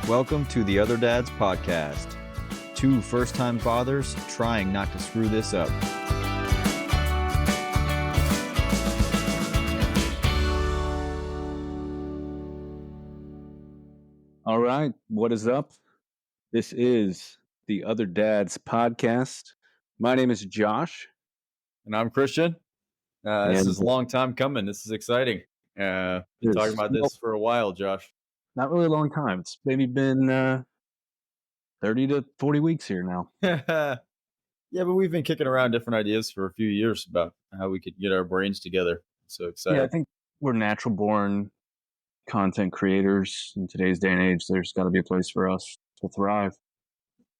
Welcome to the Other Dads Podcast. Two first-time fathers trying not to screw this up. All right, what is up? This is the Other Dads Podcast. My name is Josh. And I'm Christian. This is a long time coming. This is exciting. Been talking about this for a while, Josh. Not really a long time. It's maybe been 30 to 40 weeks here now. Yeah, but we've been kicking around different ideas for a few years about how we could get our brains together. So excited. Yeah, I think we're natural-born content creators in today's day and age. There's got to be a place for us to thrive.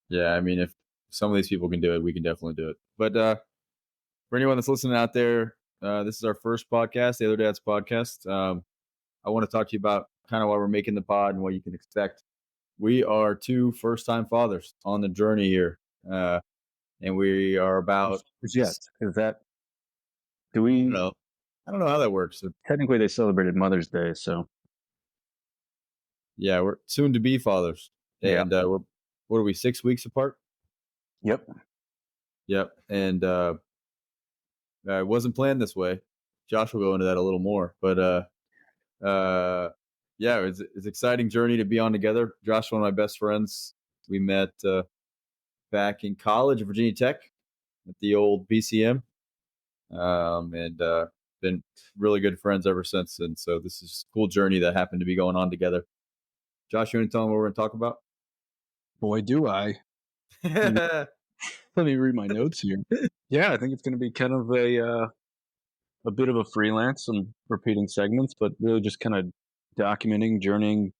Yeah, I mean, if some of these people can do it, we can definitely do it. But for anyone that's listening out there, this is our first podcast, the Other Dads Podcast. I want to talk to you about kind of why we're making the pod and what you can expect. We are two first-time fathers on the journey here, and we are about. Yes, is that? Do we? I don't know how that works. Technically, they celebrated Mother's Day, so. Yeah, we're soon to be fathers, and we're what are we 6 weeks apart? Yep. And it wasn't planned this way. Josh will go into that a little more, but yeah, it's an exciting journey to be on together. Josh, one of my best friends. We met back in college at Virginia Tech at the old BCM, and been really good friends ever since. And so this is a cool journey that happened to be going on together. Josh, you want to tell them what we're going to talk about? Boy, do I. Let me read my notes here. Yeah, I think it's going to be kind of a bit of a freelance, some repeating segments, but really just kind of documenting, journeying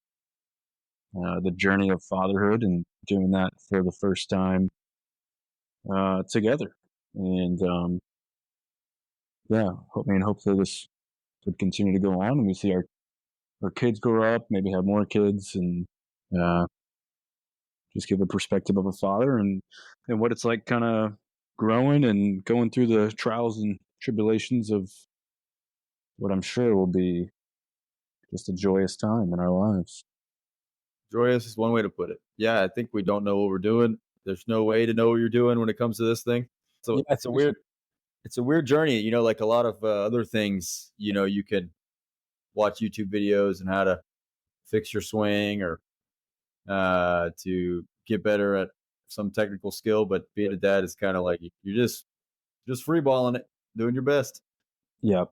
the journey of fatherhood and doing that for the first time together. And hopefully this would continue to go on and we see our kids grow up, maybe have more kids, and just give a perspective of a father and what it's like kind of growing and going through the trials and tribulations of what I'm sure will be just a joyous time in our lives. Joyous is one way to put it. Yeah, I think we don't know what we're doing. There's no way to know what you're doing when it comes to this thing. So it's a weird journey, like a lot of other things, you can watch YouTube videos and how to fix your swing or to get better at some technical skill. But being a dad is kind of like you're just free balling it, doing your best. Yeah.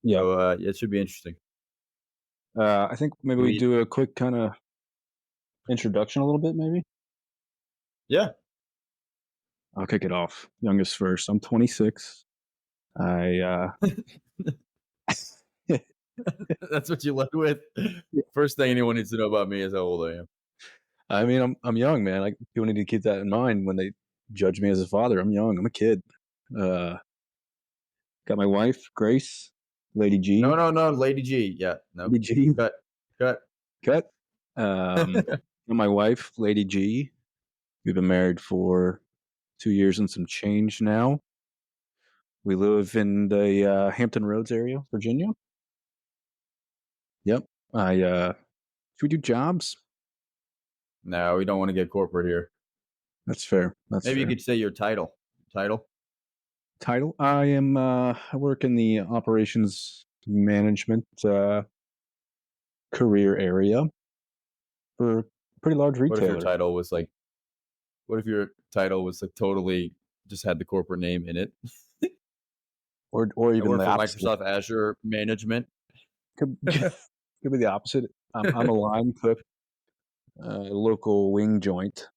So it should be interesting. I think maybe we do a quick kind of introduction a little bit, maybe. Yeah. I'll kick it off. Youngest first. I'm 26. That's what you led with. First thing anyone needs to know about me is how old I am. I mean, I'm young, man. People need to keep that in mind when they judge me as a father. I'm young. I'm a kid. Got my wife, Grace, Lady G. No, Lady G. Yeah, no. Lady G. Cut. My wife, Lady G. We've been married for 2 years and some change now. We live in the Hampton Roads area, Virginia. Yep. Should we do jobs? No, we don't want to get corporate here. That's fair. Maybe you could say your title. Title? I am. I work in the operations management career area for a pretty large retailer. What if your title was like totally just had the corporate name in it? or even the opposite. Microsoft Azure management. Could be the opposite. I'm a line cook, local wing joint.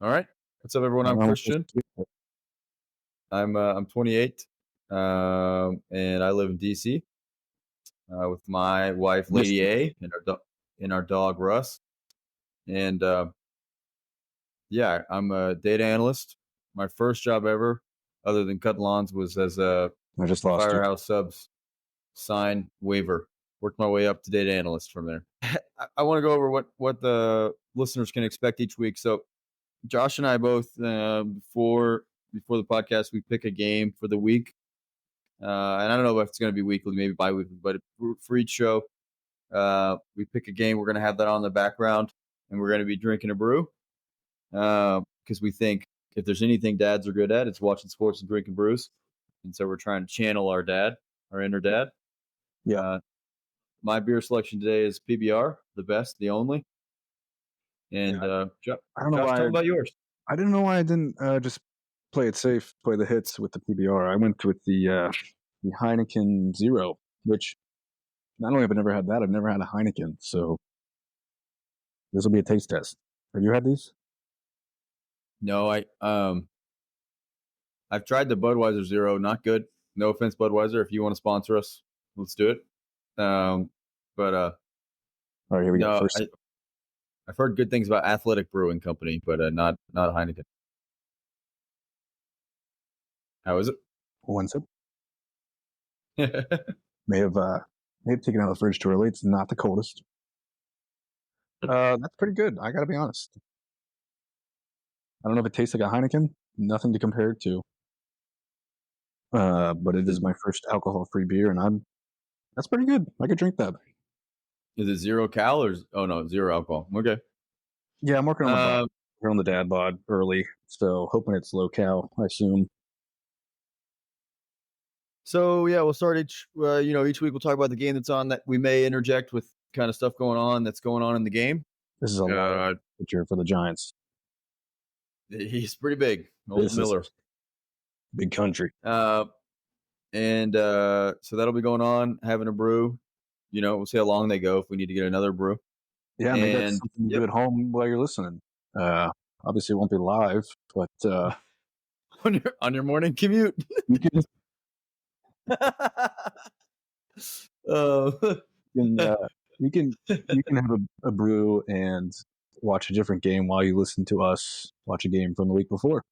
All right. What's up, everyone? I'm Christian. I'm 28, and I live in DC with my wife, Lady A, and our dog Russ. And I'm a data analyst. My first job ever, other than cutting lawns, was as a Firehouse Subs sign waiver. Worked my way up to data analyst from there. I want to go over what the listeners can expect each week. So Josh and I both, before the podcast, we pick a game for the week. And I don't know if it's going to be weekly, maybe bi-weekly, but for each show, We pick a game. We're going to have that on in the background, and we're going to be drinking a brew because we think if there's anything dads are good at, it's watching sports and drinking brews. And so we're trying to channel our dad, our inner dad. Yeah. My beer selection today is PBR, the best, the only. And I don't know Josh, why. tell me about yours. I didn't know why I didn't just play it safe, play the hits with the PBR. I went with the Heineken Zero, which not only have I never had that, I've never had a Heineken. So this will be a taste test. Have you had these? No, I've tried the Budweiser Zero, not good. No offense, Budweiser. If you want to sponsor us, let's do it. But all right, here we go. First, I've heard good things about Athletic Brewing Company, but not Heineken. How is it? one sip. May have taken out the fridge too early. It's not the coldest. That's pretty good. I gotta be honest. I don't know if it tastes like a Heineken. Nothing to compare it to. But it is my first alcohol-free beer, and that's pretty good. I could drink that. Is it 0 cal or no 0 alcohol? Okay. Yeah, I'm working on the bod. We're on the dad bod early, so hoping it's low cal. I assume. So yeah, we'll start each week we'll talk about the game that's on that we may interject with kind of stuff that's going on in the game. This is a large picture for the Giants. He's pretty big, old Miller, big country. And so that'll be going on, having a brew. We'll see how long they go if we need to get another brew. Yeah, maybe that's something you do at home while you're listening. Obviously, it won't be live, but on your morning commute, you can just you can have a brew and watch a different game while you listen to us watch a game from the week before.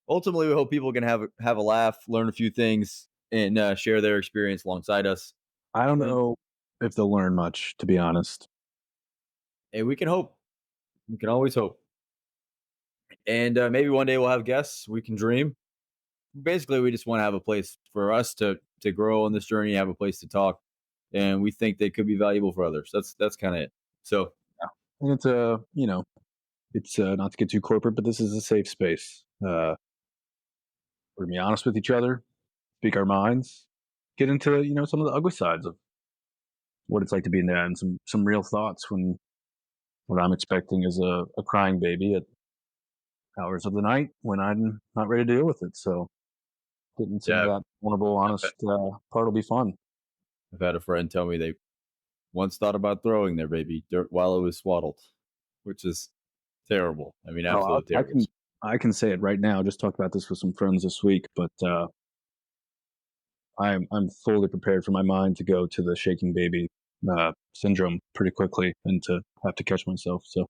Ultimately, we hope people can have a laugh, learn a few things, and share their experience alongside us. I don't know if they'll learn much, to be honest. Hey, we can hope. We can always hope. And maybe one day we'll have guests. We can dream. Basically, we just want to have a place for us to grow on this journey, have a place to talk, and we think they could be valuable for others. That's kind of it. So, and it's it's not to get too corporate, but this is a safe space. We're gonna be honest with each other, speak our minds, get into some of the ugly sides of what it's like to be in that, and some real thoughts when what I'm expecting is a crying baby at hours of the night when I'm not ready to deal with it. So getting some of that vulnerable, honest part will be fun. I've had a friend tell me they once thought about throwing their baby while it was swaddled, which is terrible. I mean, absolutely terrible. I can say it right now. Just talked about this with some friends this week, but I'm fully prepared for my mind to go to the shaking baby syndrome pretty quickly and to have to catch myself. So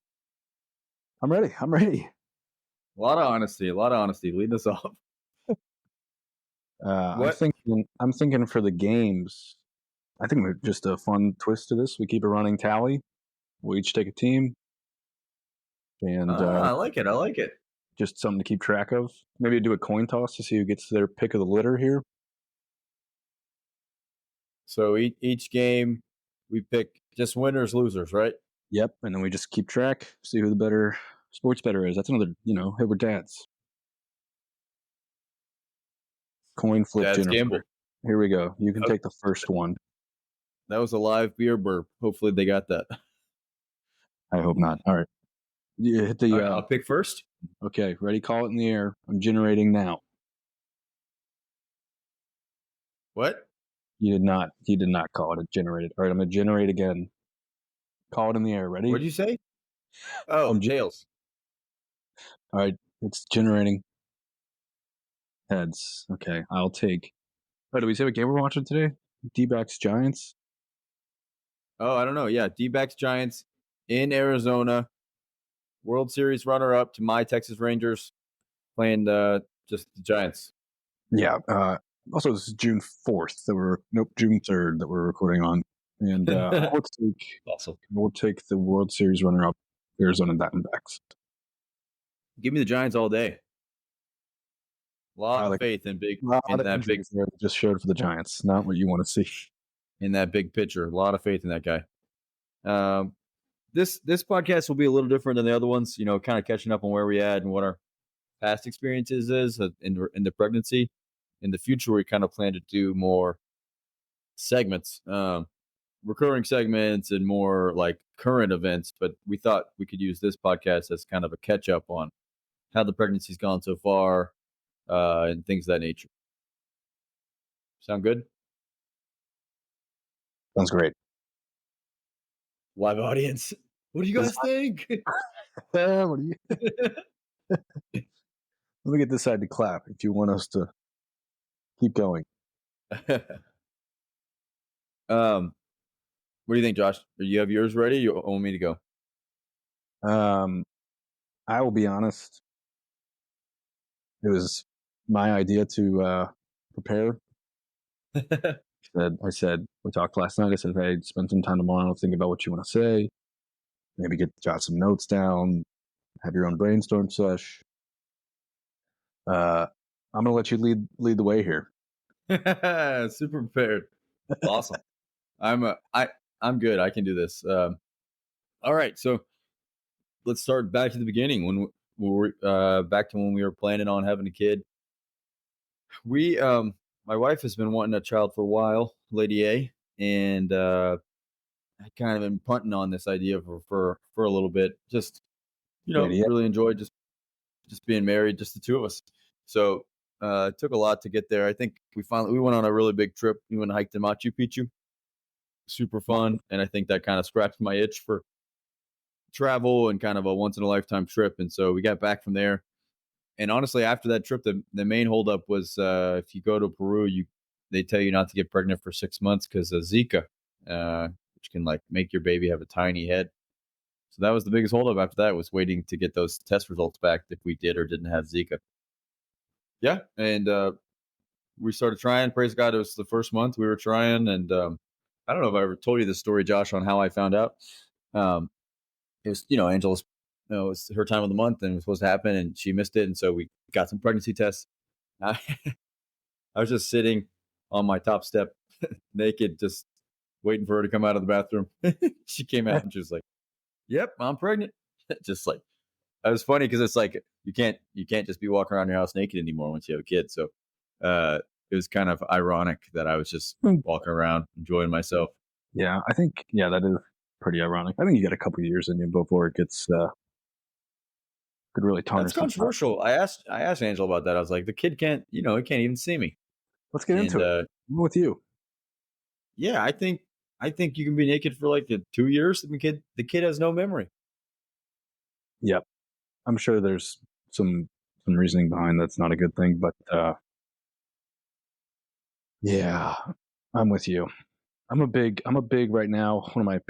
I'm ready. A lot of honesty. Leading us off. I'm thinking for the games. I think we're just a fun twist to this. We keep a running tally. We each take a team, and I like it. Just something to keep track of. Maybe do a coin toss to see who gets their pick of the litter here. So each game, we pick just winners, losers, right? Yep, and then we just keep track, see who the better sports bettor is. That's another, hit with dads. Coin flip Dad's gamble. Here we go. You can take the first one. That was a live beer burp. Hopefully they got that. I hope not. All right. You hit the. I'll pick first. Okay, ready? Call it in the air. I'm generating now. What? You did not. You did not call it. It generated. All right, I'm gonna generate again. Call it in the air. Ready? What did you say? Oh, tails. All right, it's generating. Heads. Okay, I'll take. Oh, did we say what game we're watching today? D-backs Giants. Oh, I don't know. Yeah, D-backs Giants in Arizona. World Series runner-up to my Texas Rangers, playing just the Giants. Yeah. Also, this is June 4th. June 3rd that we're recording on, and we'll take the World Series runner-up, Arizona Diamondbacks. Give me the Giants all day. A lot of faith in that big. Just showed for the Giants. Not what you want to see. in that big picture. A lot of faith in that guy. Um, this podcast will be a little different than the other ones. Kind of catching up on where we at and what our past experiences is in the pregnancy. In the future, we kind of plan to do more segments, recurring segments, and more like current events. But we thought we could use this podcast as kind of a catch up on how the pregnancy's gone so far, and things of that nature. Sound good? Sounds great. Live audience. What do you guys think? What do you? Let me get this side to clap if you want us to keep going. What do you think, Josh? Do you have yours ready? You want me to go? I will be honest. It was my idea to prepare. I said, we talked last night. I said, hey, spend some time tomorrow, think about what you want to say, maybe jot some notes down, have your own brainstorm sesh. I'm going to let you lead the way here. Super prepared. Awesome. I'm good. I can do this. All right. So let's start back to the beginning when we're back to when we were planning on having a kid. My wife has been wanting a child for a while, Lady A, and I kind of been punting on this idea for a little bit. Just really enjoyed just being married, just the two of us. So it took a lot to get there. I think we went on a really big trip. We went and hiked in Machu Picchu. Super fun, and I think that kind of scratched my itch for travel and kind of a once in a lifetime trip. And so we got back from there. And honestly, after that trip, the main holdup was if you go to Peru, they tell you not to get pregnant for 6 months because of Zika, which can like make your baby have a tiny head. So that was the biggest holdup after that, was waiting to get those test results back if we did or didn't have Zika. Yeah, and we started trying. Praise God, it was the first month we were trying, and I don't know if I ever told you this story, Josh, on how I found out. It was, Angela's, it was her time of the month and it was supposed to happen, and she missed it, and so we got some pregnancy tests. I, I was just sitting on my top step, naked, just waiting for her to come out of the bathroom. She came out and she was like, "Yep, I'm pregnant." Just like, it was funny because it's like you can't just be walking around your house naked anymore once you have a kid. So it was kind of ironic that I was just walking around enjoying myself. Yeah, I think that is pretty ironic. I think you got a couple years in you before it gets could really tarnish. That's controversial. I asked Angela about that. I was like, the kid can't, it can't even see me. Let's get into it. I'm with you. Yeah, I think you can be naked for like 2 years. The kid has no memory. Yep. I'm sure there's some reasoning behind that's not a good thing, but yeah, I'm with you. I'm a big right now. One of my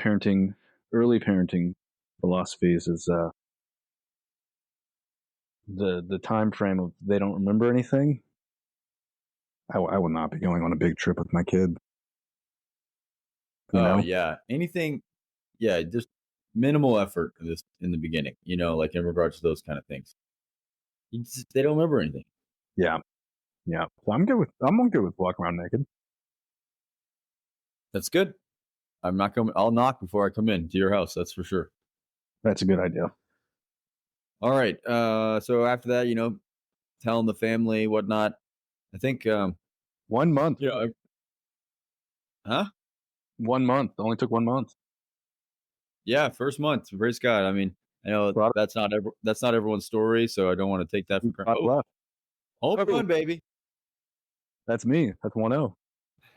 early parenting philosophies is the time frame of they don't remember anything. I will not be going on a big trip with my kid. Yeah, anything. Yeah, just minimal effort in the beginning. Like in regards to those kind of things. They don't remember anything. Yeah. So I'm good with walking around naked. That's good. I'm not coming. I'll knock before I come in to your house. That's for sure. That's a good idea. All right. So after that, telling the family, whatnot. I think 1 month. Huh? 1 month. Only took 1 month. Yeah, first month. Praise God. I mean, I know that's not everyone's story, so I don't want to take that for granted. Hold on, baby. That's me. That's 1-0.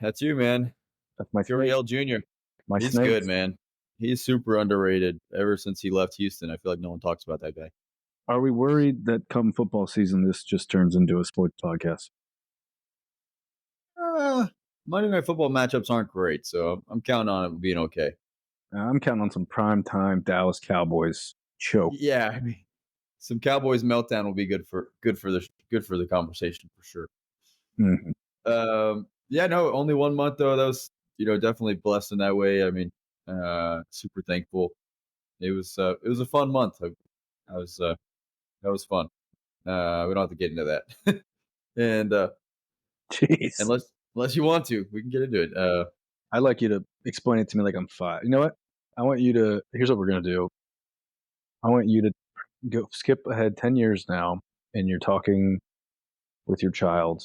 That's you, man. That's my Furiel Jr. He's snakes. Good, man. He's super underrated. Ever since he left Houston, I feel like no one talks about that guy. Are we worried that come football season, this just turns into a sports podcast? Monday Night Football matchups aren't great, so I'm counting on it being okay. I'm counting on some primetime Dallas Cowboys choke. Yeah, I mean, some Cowboys meltdown will be good for the conversation for sure. Mm-hmm. Yeah, no, only 1 month though. That was definitely blessed in that way. I mean, super thankful. It was a fun month. That was fun. We don't have to get into that. And jeez, unless you want to, we can get into it. I'd like you to explain it to me like I'm 5. You know what? I want you to. Here's what we're gonna do. I want you to go skip ahead 10 years now, and you're talking with your child,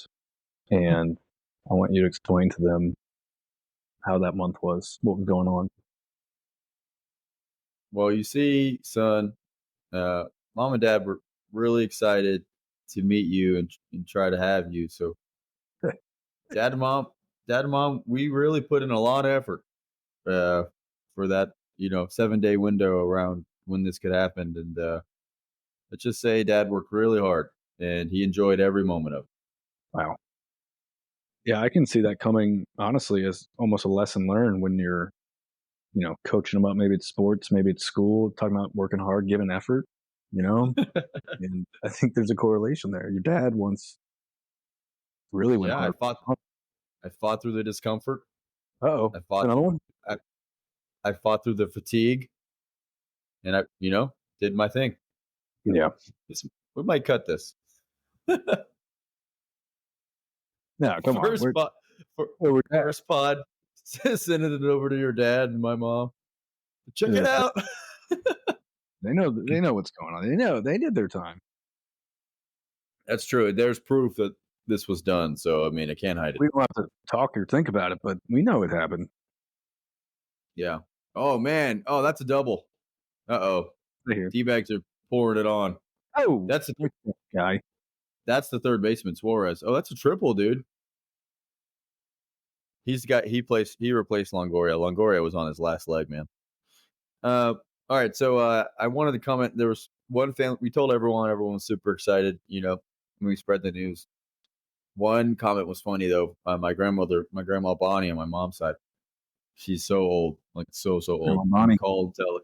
and I want you to explain to them how that month was, what was going on. Well, you see, son, mom and dad were really excited to meet you and try to have you. So dad and mom, we really put in a lot of effort uh, for that, 7-day window around when this could happen. And let's just say dad worked really hard and he enjoyed every moment of it. Wow. Yeah, I can see that coming honestly as almost a lesson learned when you're, coaching them up. Maybe it's sports, maybe it's school, talking about working hard, giving effort, you know? And I think there's a correlation there. Your dad once really went Yeah, hard. I fought through the discomfort. Uh-oh. I fought Another one? I, I fought through the fatigue and I, did my thing. Yeah. We might cut this. No, come on. First pod, first pod, sending it over to your dad and my mom. Check it out. They know what's going on. They know they did their time. That's true. There's proof that this was done. So I mean, I can't hide it. We don't have to talk or think about it, but we know it happened. Yeah. Oh man. Oh, that's a double. Uh-oh. D-bags are pouring it on. Oh, that's a guy. That's the third baseman, Suarez. Oh, that's a triple, dude. He replaced Longoria. Longoria was on his last leg, man. All right. So I wanted to comment. There was one family. We told everyone was super excited, when we spread the news. One comment was funny though. My grandma Bonnie on my mom's side, she's so old, like so old. Bonnie called, tell it.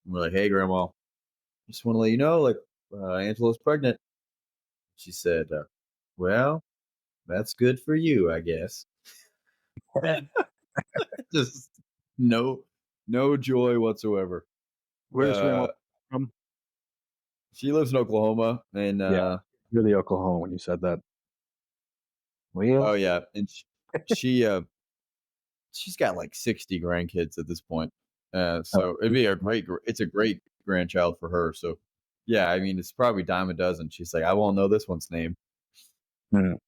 We're like, hey, grandma, just want to let you know, like, Angela's pregnant. She said, well, that's good for you, I guess. Just no joy whatsoever. Where's grandma from? She lives in Oklahoma, and yeah, really Oklahoma when you said that. Well, oh yeah, and she's got like 60 grandkids at this point. So it'd be it's a great grandchild for her. So yeah, I mean, it's probably dime a dozen. She's like, I won't know this one's name. So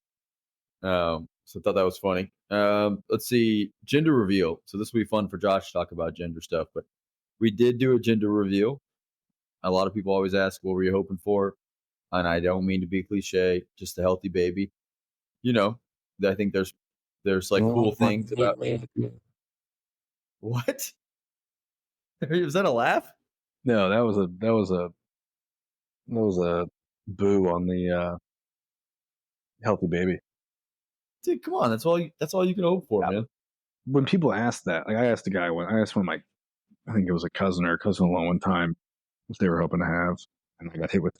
I thought that was funny. Let's see, gender reveal. So this will be fun for Josh to talk about gender stuff, but we did do a gender reveal. A lot of people always ask, what were you hoping for? And I don't mean to be cliche, just a healthy baby. I think there's like cool things about what? Was that a laugh? No, that was a boo on the healthy baby. Dude, come on, that's all you can hope for, man. When people ask that, like I asked a guy I asked one of my, I think it was a cousin or a cousin-in-law one time if they were hoping to have, and I got hit with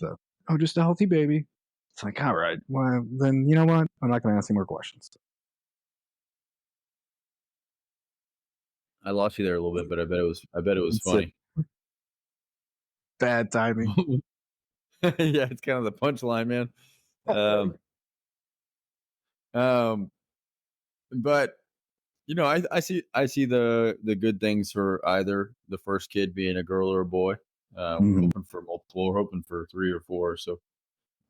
just a healthy baby. It's like, all right, well then you know what? I'm not going to ask any more questions. I lost you there a little bit, but I bet it was funny. Bad timing. Yeah, it's kind of the punchline, man. But I see the good things for either the first kid being a girl or a boy. We're hoping for multiple. We're hoping for 3 or 4. So,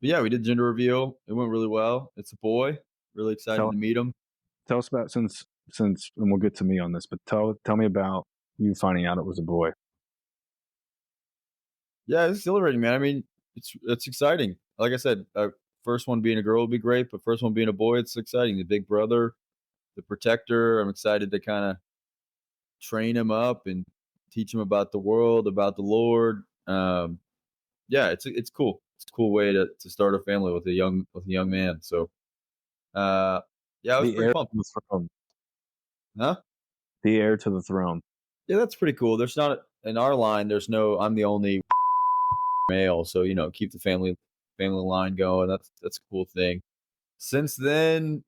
but yeah, we did gender reveal. It went really well. It's a boy. Really excited to meet him. Tell us about since, and we'll get to me on this, but tell me about you finding out it was a boy. Yeah, it's exhilarating, man. I mean, it's exciting. Like I said, first one being a girl would be great, but first one being a boy, it's exciting. The big brother, the protector. I'm excited to kind of train him up and teach him about the world, about the Lord. Yeah, it's cool. It's a cool way to start a family with a young man. So, yeah, I was pretty pumped. Huh? The heir to the throne. Yeah, that's pretty cool. There's not in our line. There's no. I'm the only male, so keep the family line going. That's a cool thing. Since then,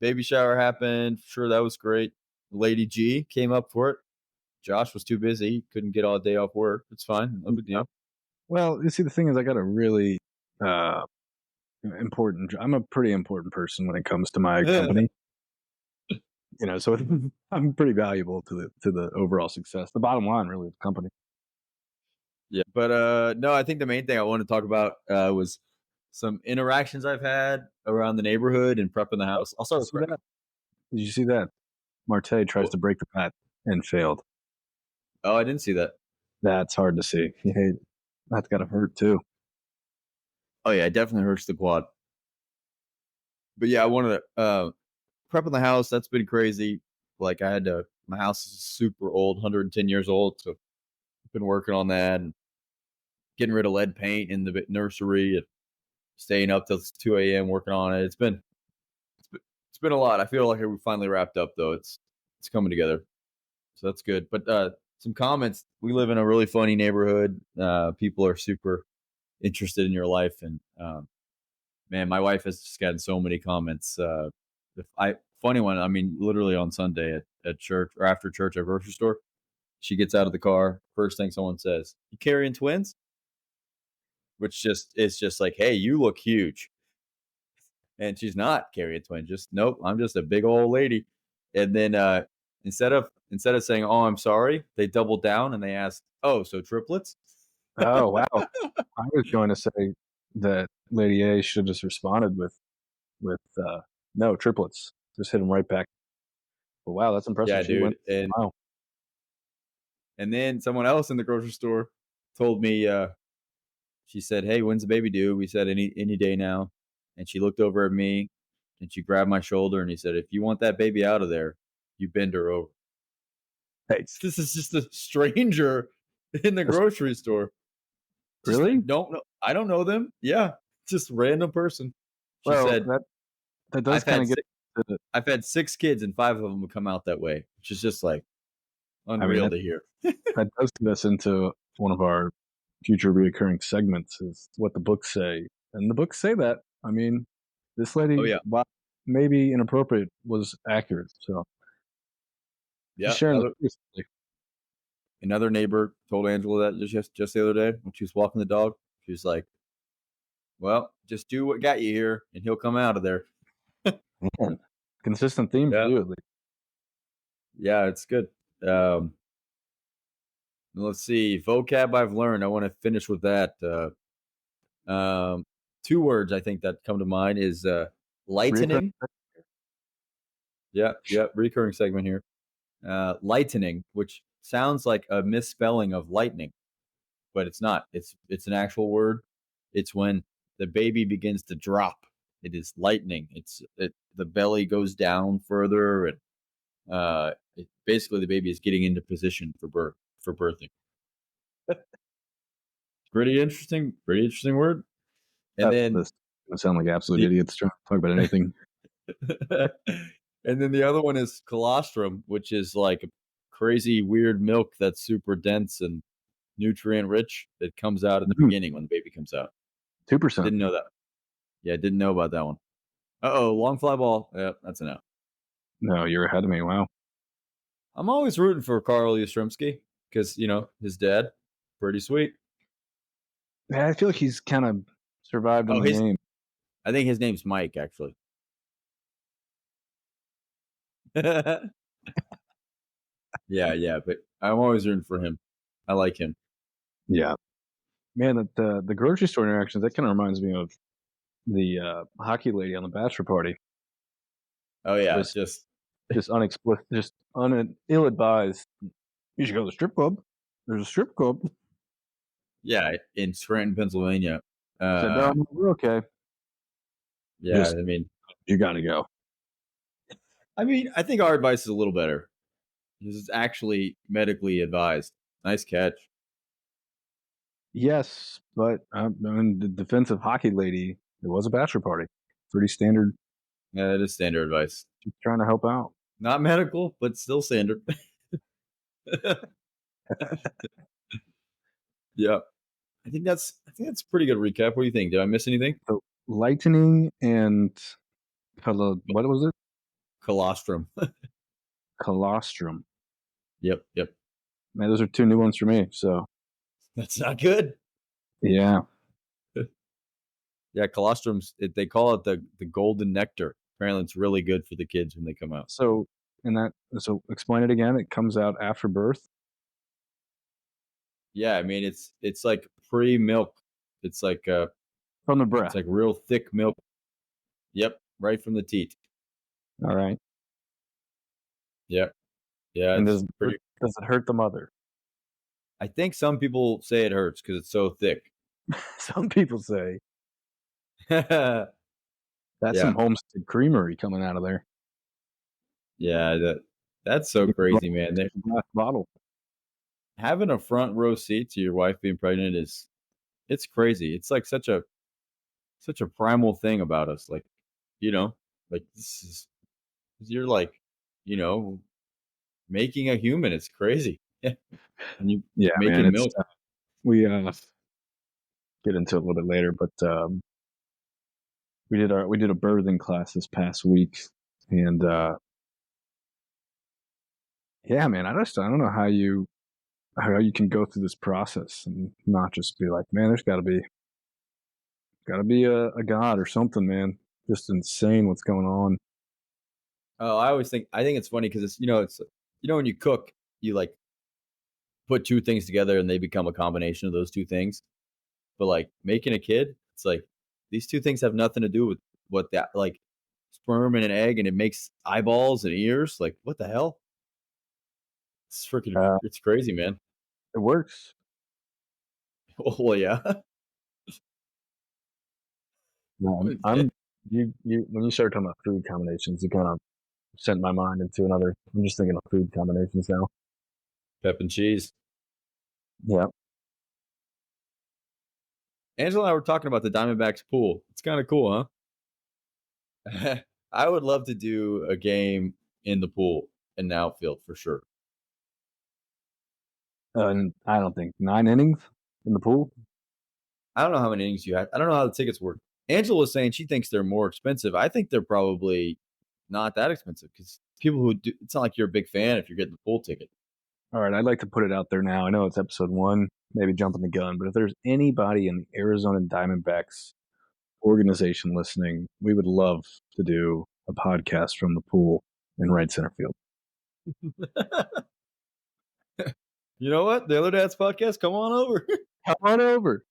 baby shower happened. Sure, that was great. Lady G came up for it. Josh was too busy; couldn't get all day off work. It's fine. No big deal. Well, you see, the thing is, I got a really important. I'm a pretty important person when it comes to my company. So I'm pretty valuable to the overall success. The bottom line, really, of the company. Yeah, but no, I think the main thing I wanted to talk about was some interactions I've had around the neighborhood and prepping the house. I'll start with See that? Did you see that? Marte tries oh, to break the bat and failed. oh, I didn't see that. That's hard to see. That's got to hurt too. Oh yeah, it definitely hurts the quad. But yeah, I wanted to prepping the house. That's been crazy. Like I had to. My house is super old, 110 years old. So I've been working on that and getting rid of lead paint in the nursery and staying up till 2 a.m. working on it. It's been a lot. I feel like we finally wrapped up though. It's coming together, so that's good. But some comments. We live in a really funny neighborhood. People are super interested in your life, and man, my wife has just gotten so many comments. If I funny one. I mean, literally on Sunday at church or after church at grocery store, she gets out of the car. First thing someone says, "You carrying twins?" Which just is just like, "Hey, you look huge." And she's not carrying twins. Just nope, I'm just a big old lady. And then instead of saying, "Oh, I'm sorry," they doubled down and they asked, "Oh, so triplets?" Oh wow! I was going to say that Lady A should have just responded with no triplets. Just hit him right back. But wow, that's impressive. Yeah, She went. dude. And Wow. and then someone else in the grocery store told me, she said, "Hey, when's the baby due?" We said, "Any day now." And she looked over at me and she grabbed my shoulder and he said, "If you want that baby out of there, you bend her over." Hey, This is just a stranger in the that's, grocery store. Just really? don't know. I don't know them. Yeah, just random person. She Well, said, that does "I've kind had of get. six, To, I've had 6 kids and 5 of them would come out that way," which is just like I mean, unreal to hear. that does get us into one of our future reoccurring segments. Is what the books say, and the books say that. I mean, this Oh lady, yeah, while maybe inappropriate, was accurate. So yeah. just sharing the truth. Another neighbor told Angela that just the other day when she was walking the dog. She was like, "Well, just do what got you here, and he'll come out of there." Man, consistent themes Yeah, too. At least. yeah, it's good. Um, let's see, vocab I've learned. I want to finish with that. Um, 2 words I think that come to mind is Reoccurring. lightening. Yeah, yeah, recurring segment here. Lightening, which sounds like a misspelling of lightning, but it's not. It's an actual word. It's when the baby begins to drop. It is lightning. The belly goes down further, and basically the baby is getting into position for birthing. Pretty interesting. Pretty interesting word. And then This gonna sound like absolute the idiots trying to talk about anything. and then the other one is colostrum, which is like a crazy weird milk that's super dense and nutrient rich that comes out at the beginning when the baby comes out. 2%. Didn't know that. Yeah, didn't know about that one. Uh-oh, long fly ball. Yeah, that's an out. No, you're ahead of me. Wow. I'm always rooting for Carl Yastrzemski because, his dad, pretty sweet. Yeah, I feel like he's kind of survived in Oh, the game. I think his name's Mike, actually. Yeah, yeah, but I'm always rooting for him. I like him. Yeah. Man, the grocery store interactions, that kind of reminds me of the hockey lady on the bachelor party. Oh, yeah, Just just unexplicit, just ill advised. You should go to the strip club. There's a strip club. yeah, in Scranton, Pennsylvania. Said, no, we're okay. Yeah, Just, I mean, you got to go. I think our advice is a little better. This is actually medically advised. Nice catch. Yes, but I mean, the defensive hockey lady, it was a bachelor party. Pretty standard. Yeah, it is standard advice. Just trying to help out. Not medical, but still standard. Yeah. I think that's a pretty good recap. What do you think? Did I miss anything? So lightning and what was it? Colostrum. Colostrum. Yep. Man, those are 2 new ones for me. So That's not good. yeah. Yeah, colostrums. They call it the golden nectar. Apparently, it's really good for the kids when they come out. So So explain it again. It comes out after birth Yeah, I mean it's like pre-milk. It's like from the it's breast. like real thick milk. Yep, right from the teat. All right. Yep. Yeah, And it's pretty. does it hurt the mother? I think some people say it hurts because it's so thick. Some people say Yeah, that's some homestead creamery coming out of there. yeah. That's so crazy, man. Glass bottle. Having a front row seat to your wife being pregnant is it's crazy. It's like such a primal thing about us. Like, you know, like this is you're like, you know, making a human. It's crazy. Yeah. And you Yeah, man. making It's milk. we get into it a little bit later, but we did a birthing class this past week, and yeah, man. I don't know how you can go through this process and not just be like, man, there's got to be a god or something, man. Just insane what's going on. Oh, I think it's funny because it's when you cook, you like put two things together and they become a combination of those two things. But like making a kid, it's like these two things have nothing to do with what that like sperm and an egg and it makes eyeballs and ears. Like what the hell? Uh, It's crazy, man. it works. Oh yeah. I'm you when you started talking about food combinations, it kind of sent my mind into another. I'm just thinking of food combinations now. Pep and cheese. Yeah. Angela and I were talking about the Diamondbacks pool. It's kind of cool, huh? I would love to do a game in the pool in the outfield for sure. And I don't think 9 innings in the pool. I don't know how many innings you had. I don't know how the tickets work. Angela was saying she thinks they're more expensive. I think they're probably not that expensive because people who do, it's not like you're a big fan if you're getting the pool ticket. All right, I'd like to put it out there now. I know it's episode 1, maybe jumping the gun, but if there's anybody in the Arizona Diamondbacks organization listening, we would love to do a podcast from the pool in right center field. You know what? The Other Dad's podcast, come on over. Come on over.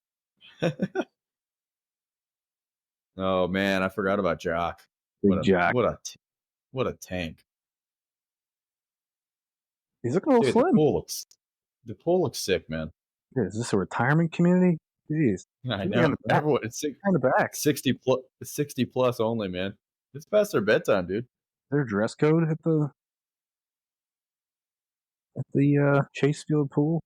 Oh man, I forgot about Jock. Big Jack. What a tank. He's looking a little Dude, slim. the pool looks sick, man. Dude, is this a retirement community? Jeez. I Get me on know. the back. Everyone it's On the back. 60 plus only, man. It's past their bedtime, dude. Is there a dress code at the Chase Field pool?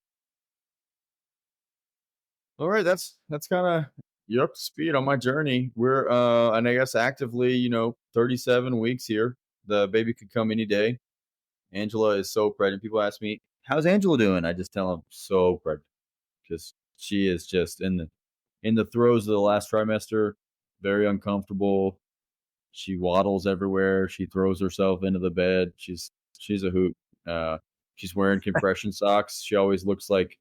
All right, that's kind of you're up to speed on my journey. We're and I guess actively, 37 weeks here. The baby could come any day. Angela is so pregnant. People ask me, "How's Angela doing?" I just tell them, "So pregnant." Because she is just in the throes of the last trimester, very uncomfortable. She waddles everywhere. She throws herself into the bed. She's a hoot. Uh, she's wearing compression socks. She always looks like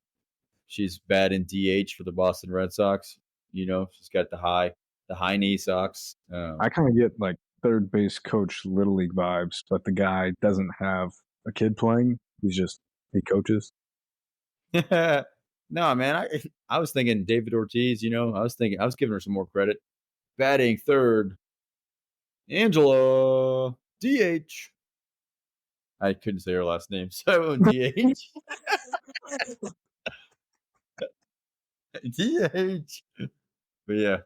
she's bad in DH for the Boston Red Sox. She's got the high knee socks. I kind of get like third base coach Little League vibes, but the guy doesn't have a kid playing. He coaches. No, man. I was thinking David Ortiz. I was giving her some more credit. Batting third, Angela DH. I couldn't say her last name, so I went DH. DH. But yeah.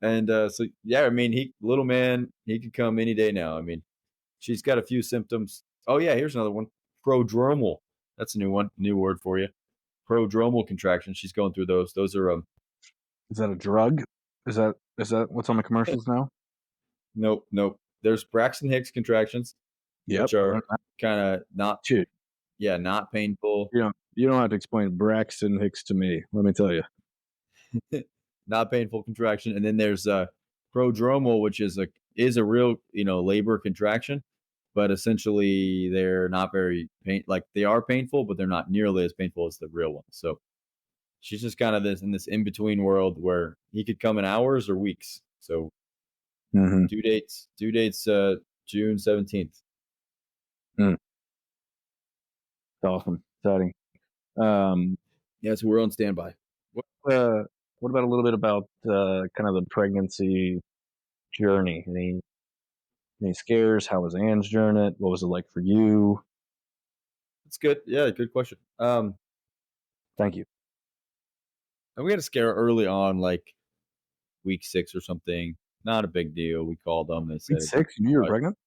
And so yeah, I mean little man, he could come any day now. I mean, she's got a few symptoms. Oh yeah, here's another one. Prodromal. That's a new word for you. Prodromal contraction. She's going through those. Those are Is that a drug? Is that what's on the commercials now? nope. There's Braxton Hicks contractions, Yep. which are kind of not Shit. Yeah, not painful. You don't have to explain Braxton Hicks to me. Let me tell you. Not painful contraction. And then there's prodromal, which is a real, labor contraction, but essentially they're not very like they are painful, but they're not nearly as painful as the real ones. So she's just kind of in this in between world where he could come in hours or weeks. So due dates June 17th. Mm. Awesome. Exciting. Yeah, so we're on standby. What, uh, what about a little bit about kind of the pregnancy journey? Any scares? How was Anne's journey? What was it like for you? It's good. Yeah, good question. Thank you. And we had a scare early on, like week 6 or something. Not a big deal. We called them. They Week said it, 6, you knew you were pregnant?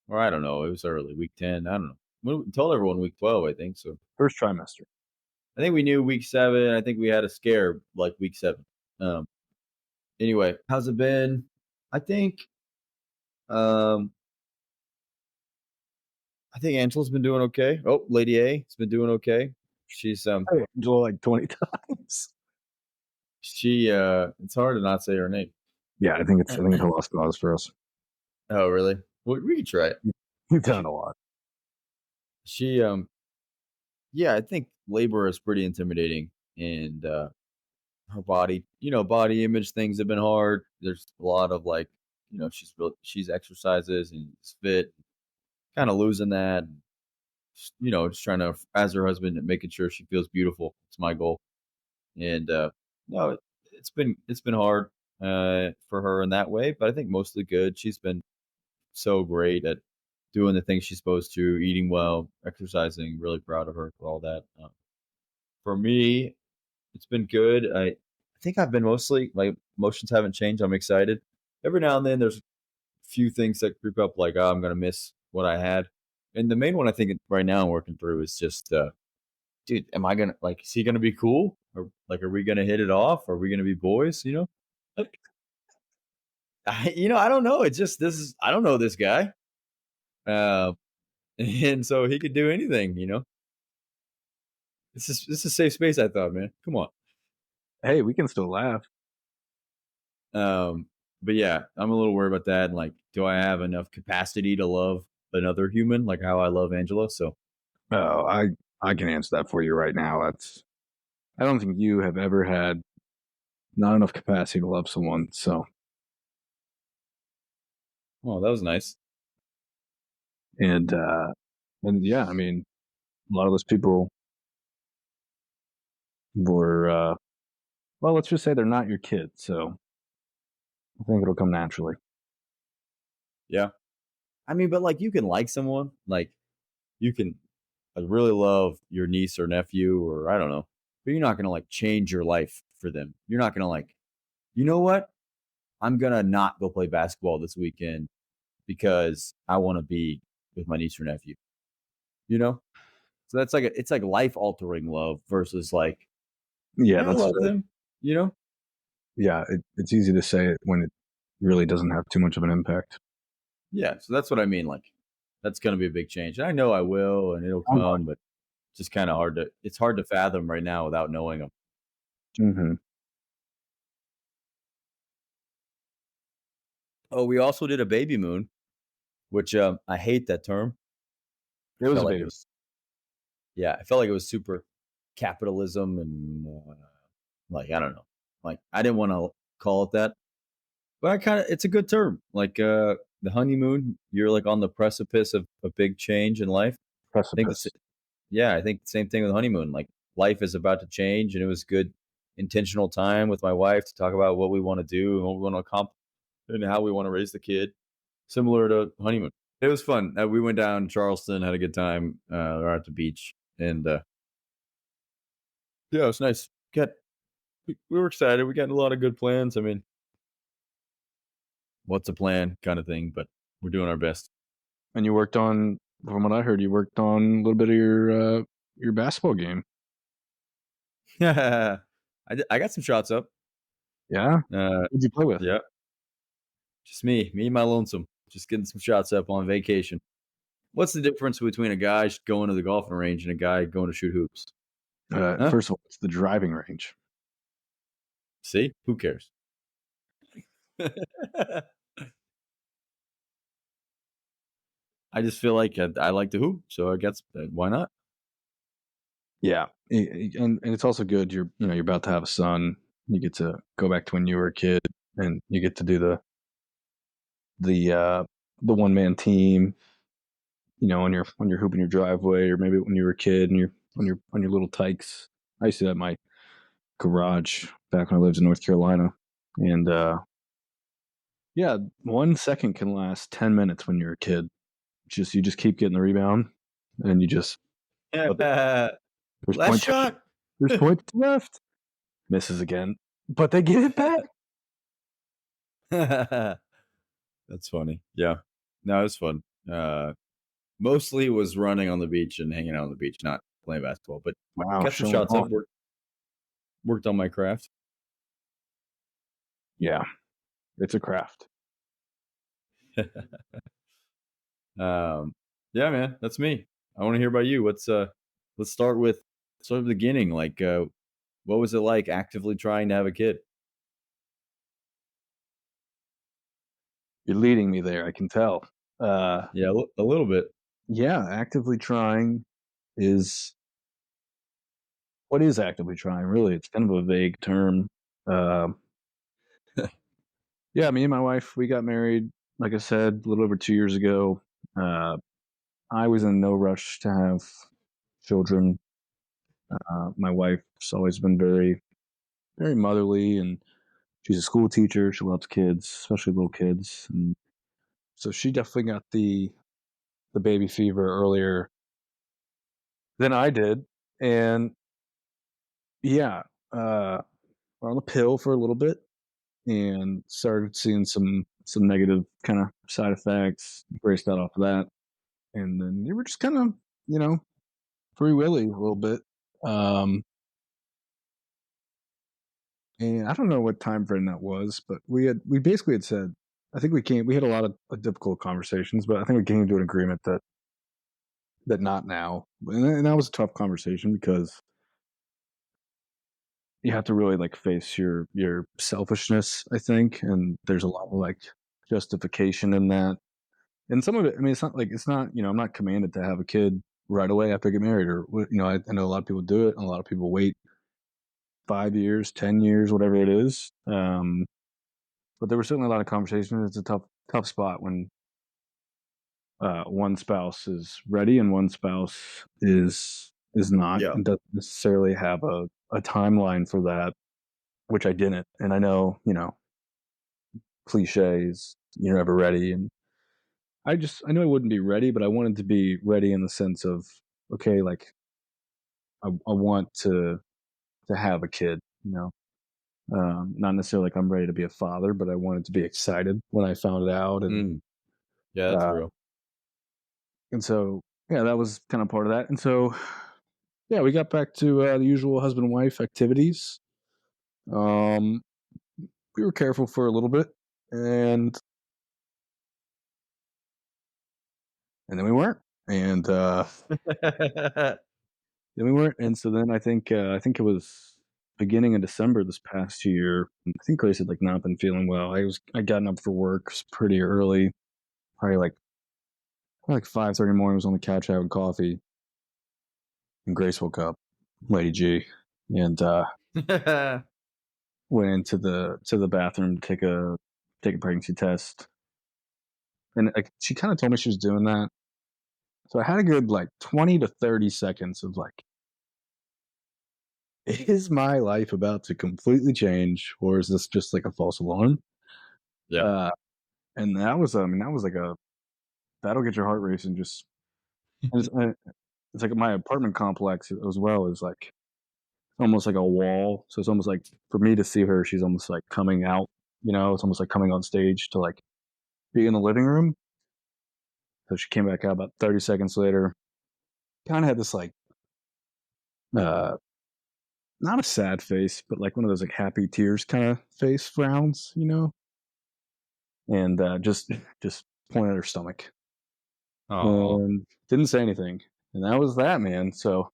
or I don't know. It was early, week 10. I don't know. We told everyone week 12, I think. So First trimester. I think we knew week 7. I think we had a scare like week 7. Um, anyway, how's it been? I think, um, I think Angela's been doing okay. Oh, Lady A has been doing okay. She's Hey, Angela like 20 times. it's hard to not say her name. Yeah, I think it's a lost cause for us. Oh, really? Well, we can try it. You've done a lot. She yeah, I think labor is pretty intimidating, and her body, body image things have been hard. There's a lot of like, she's exercises and is fit, kind of losing that. Just trying to, as her husband, making sure she feels beautiful. It's my goal, and no, it's been hard for her in that way, but I think mostly good. She's been so great at doing the things she's supposed to, eating well, exercising. Really proud of her for all that. For me, it's been good. I think I've been mostly my emotions haven't changed. I'm excited. Every now and then there's a few things that creep up like, oh, I'm gonna miss what I had. And the main one I think right now I'm working through is just dude, am I gonna like is he gonna be cool? Or like are we gonna hit it off? Are we gonna be boys, you know? Like, I don't know. It's just this is I don't know this guy. Uh and so he could do anything. This is a safe space, I thought, man. Come on. Hey, we can still laugh. Um, but yeah, I'm a little worried about that. And like, do I have enough capacity to love another human like how I love Angela? So, Oh, I can answer that for you right now. I don't think you have ever had not enough capacity to love someone. So, oh, that was nice. and yeah, I mean, a lot of those people were well, let's just say they're not your kids. So, I think it'll come naturally. Yeah. I mean, but like, you can like someone, like, you can really love your niece or nephew, or I don't know, but you're not going to like change your life for them. You're not going to like, you know what? I'm going to not go play basketball this weekend because I want to be with my niece or nephew, you know? So that's like, it's like life altering love versus like, Yeah, yeah, I that's love fair. them, you know? Yeah, it's easy to say it when it really doesn't have too much of an impact. Yeah. So that's what I mean. Like, that's going to be a big change. And I know I will, and it'll I'm come, but just kind of it's hard to fathom right now without knowing them. Mm-hmm. Oh, we also did a baby moon, which I hate that term. It I was felt a like it baby. was, yeah, I felt like it was super capitalism and like I don't know, like I didn't want to call it that, but it's a good term. Like the honeymoon, you're like on the precipice of a big change in life. I think Precipice. yeah, I think the same thing with honeymoon. Like life is about to change, and it was good intentional time with my wife to talk about what we want to do and what we want to accomplish and how we want to raise the kid, similar to honeymoon. It was fun. We went down to Charleston, had a good time. We're at the beach, and yeah, it was nice. We were excited. We got a lot of good plans. I mean, what's a plan kind of thing, but we're doing our best. And you worked on, from what I heard, you worked on a little bit of your basketball game. I got some shots up. Yeah. Uh, Who'd you play with? yeah, just me and my lonesome, just getting some shots up on vacation. What's the difference between a guy going to the golfing range and a guy going to shoot hoops? Huh? First of all, it's the driving range. See, who cares? I just feel like I like to hoop, so I guess why not? Yeah, and it's also good. You're about to have a son. You get to go back to when you were a kid, and you get to do the one man team. when you're hooping your driveway, or maybe when you were a kid and you're on your little tykes. I used to do that in my garage back when I lived in North Carolina, and yeah, 1 second can last 10 minutes when you're a kid. You just keep getting the rebound, and you just there's Last points shot. there's points left. Misses again, but they get it back. That's funny. Yeah. No, it's fun. Mostly was running on the beach and hanging out on the beach, not playing basketball, but Wow, got some showing shots off. up, worked on my craft. Yeah, it's a craft. Yeah, man, that's me. I want to hear about you. Let's start with the beginning. Like, what was it like actively trying to have a kid? You're leading me there, I can tell. Yeah, a little bit. Yeah, actively trying is what is actively trying, really? It's kind of a vague term. Um, yeah, me and my wife, we got married, like I said, a little over 2 years ago. Uh, I was in no rush to have children. My wife's always been very, very motherly, and she's a school teacher. She loves kids, especially little kids, and so she definitely got the baby fever earlier than I did. And yeah, we're on the pill for a little bit, and started seeing some negative kind of side effects. Braced out off of that, and then you were just kind of free willy a little bit. Um, and I don't know what time frame that was, but we basically had said, I think we had a lot of difficult conversations, but I think we came to an agreement that not now, and that was a tough conversation because you have to really like face your selfishness, I think, and there's a lot of like justification in that. And some of it, I mean, it's not, I'm not commanded to have a kid right away after I get married, or I know a lot of people do it, and a lot of people wait 5 years, 10 years, whatever it is. But there was certainly a lot of conversation. It's a tough spot when one spouse is ready and one spouse is not, Yeah. and doesn't necessarily have a timeline for that, which I didn't. And I know, cliches, you're never ready, and I knew I wouldn't be ready, but I wanted to be ready in the sense of, okay, like I want to have a kid, not necessarily like I'm ready to be a father, but I wanted to be excited when I found it out, Mm, yeah, that's uh, real. and so yeah, that was kind of part of that, and so yeah, we got back to the usual husband and wife activities. Um, we were careful for a little bit, and then we weren't, and then we weren't, and so then I think it was beginning of December this past year. I think Grace had like not been feeling well. I gotten up for work pretty early, probably like 5:30 in the morning. Was on the couch having coffee, and Grace woke up, Lady G, and went into the bathroom to take a pregnancy test. And she kind of told me she was doing that, so I had a good like 20 to 30 seconds of like, is my life about to completely change, or is this just like a false alarm? Yeah. Uh, and that was, I mean, that was like that'll get your heart racing. It's like my apartment complex as well is like almost like a wall. So it's almost like for me to see her, she's almost like coming out. It's almost like coming on stage to like be in the living room. So she came back out about 30 seconds later. Kind of had this like, uh, not a sad face, but like one of those like happy tears kind of face frowns. And just pointed at her stomach Oh. and didn't say anything. And that was that, man. So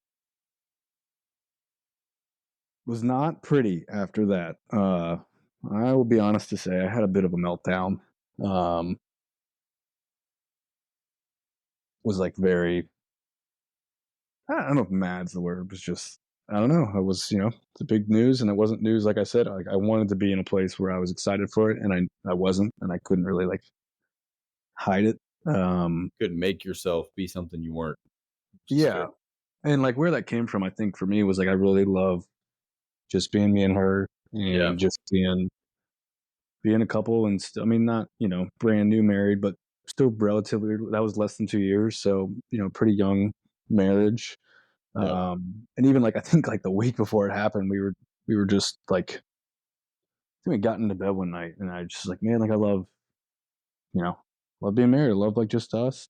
was not pretty after that. I will be honest to say I had a bit of a meltdown. Um, was like very, I don't know if mad's the word. It was just, I don't know. I was, it's big news, and it wasn't news. Like I said, like I wanted to be in a place where I was excited for it, and I wasn't, and I couldn't really like hide it. Couldn't make yourself be something you weren't, which is Yeah, good. and, like, where that came from, I think for me was, like, I really love just being me and her Yeah, and just being a couple and I mean, not, brand new married, but still relatively that was less than 2 years, so, pretty young marriage. yeah, And even, like, I think, like, the week before it happened, we were just, like I think we got into bed one night, and I just like, "Man, like, I you know, love being married. I love, like, just us."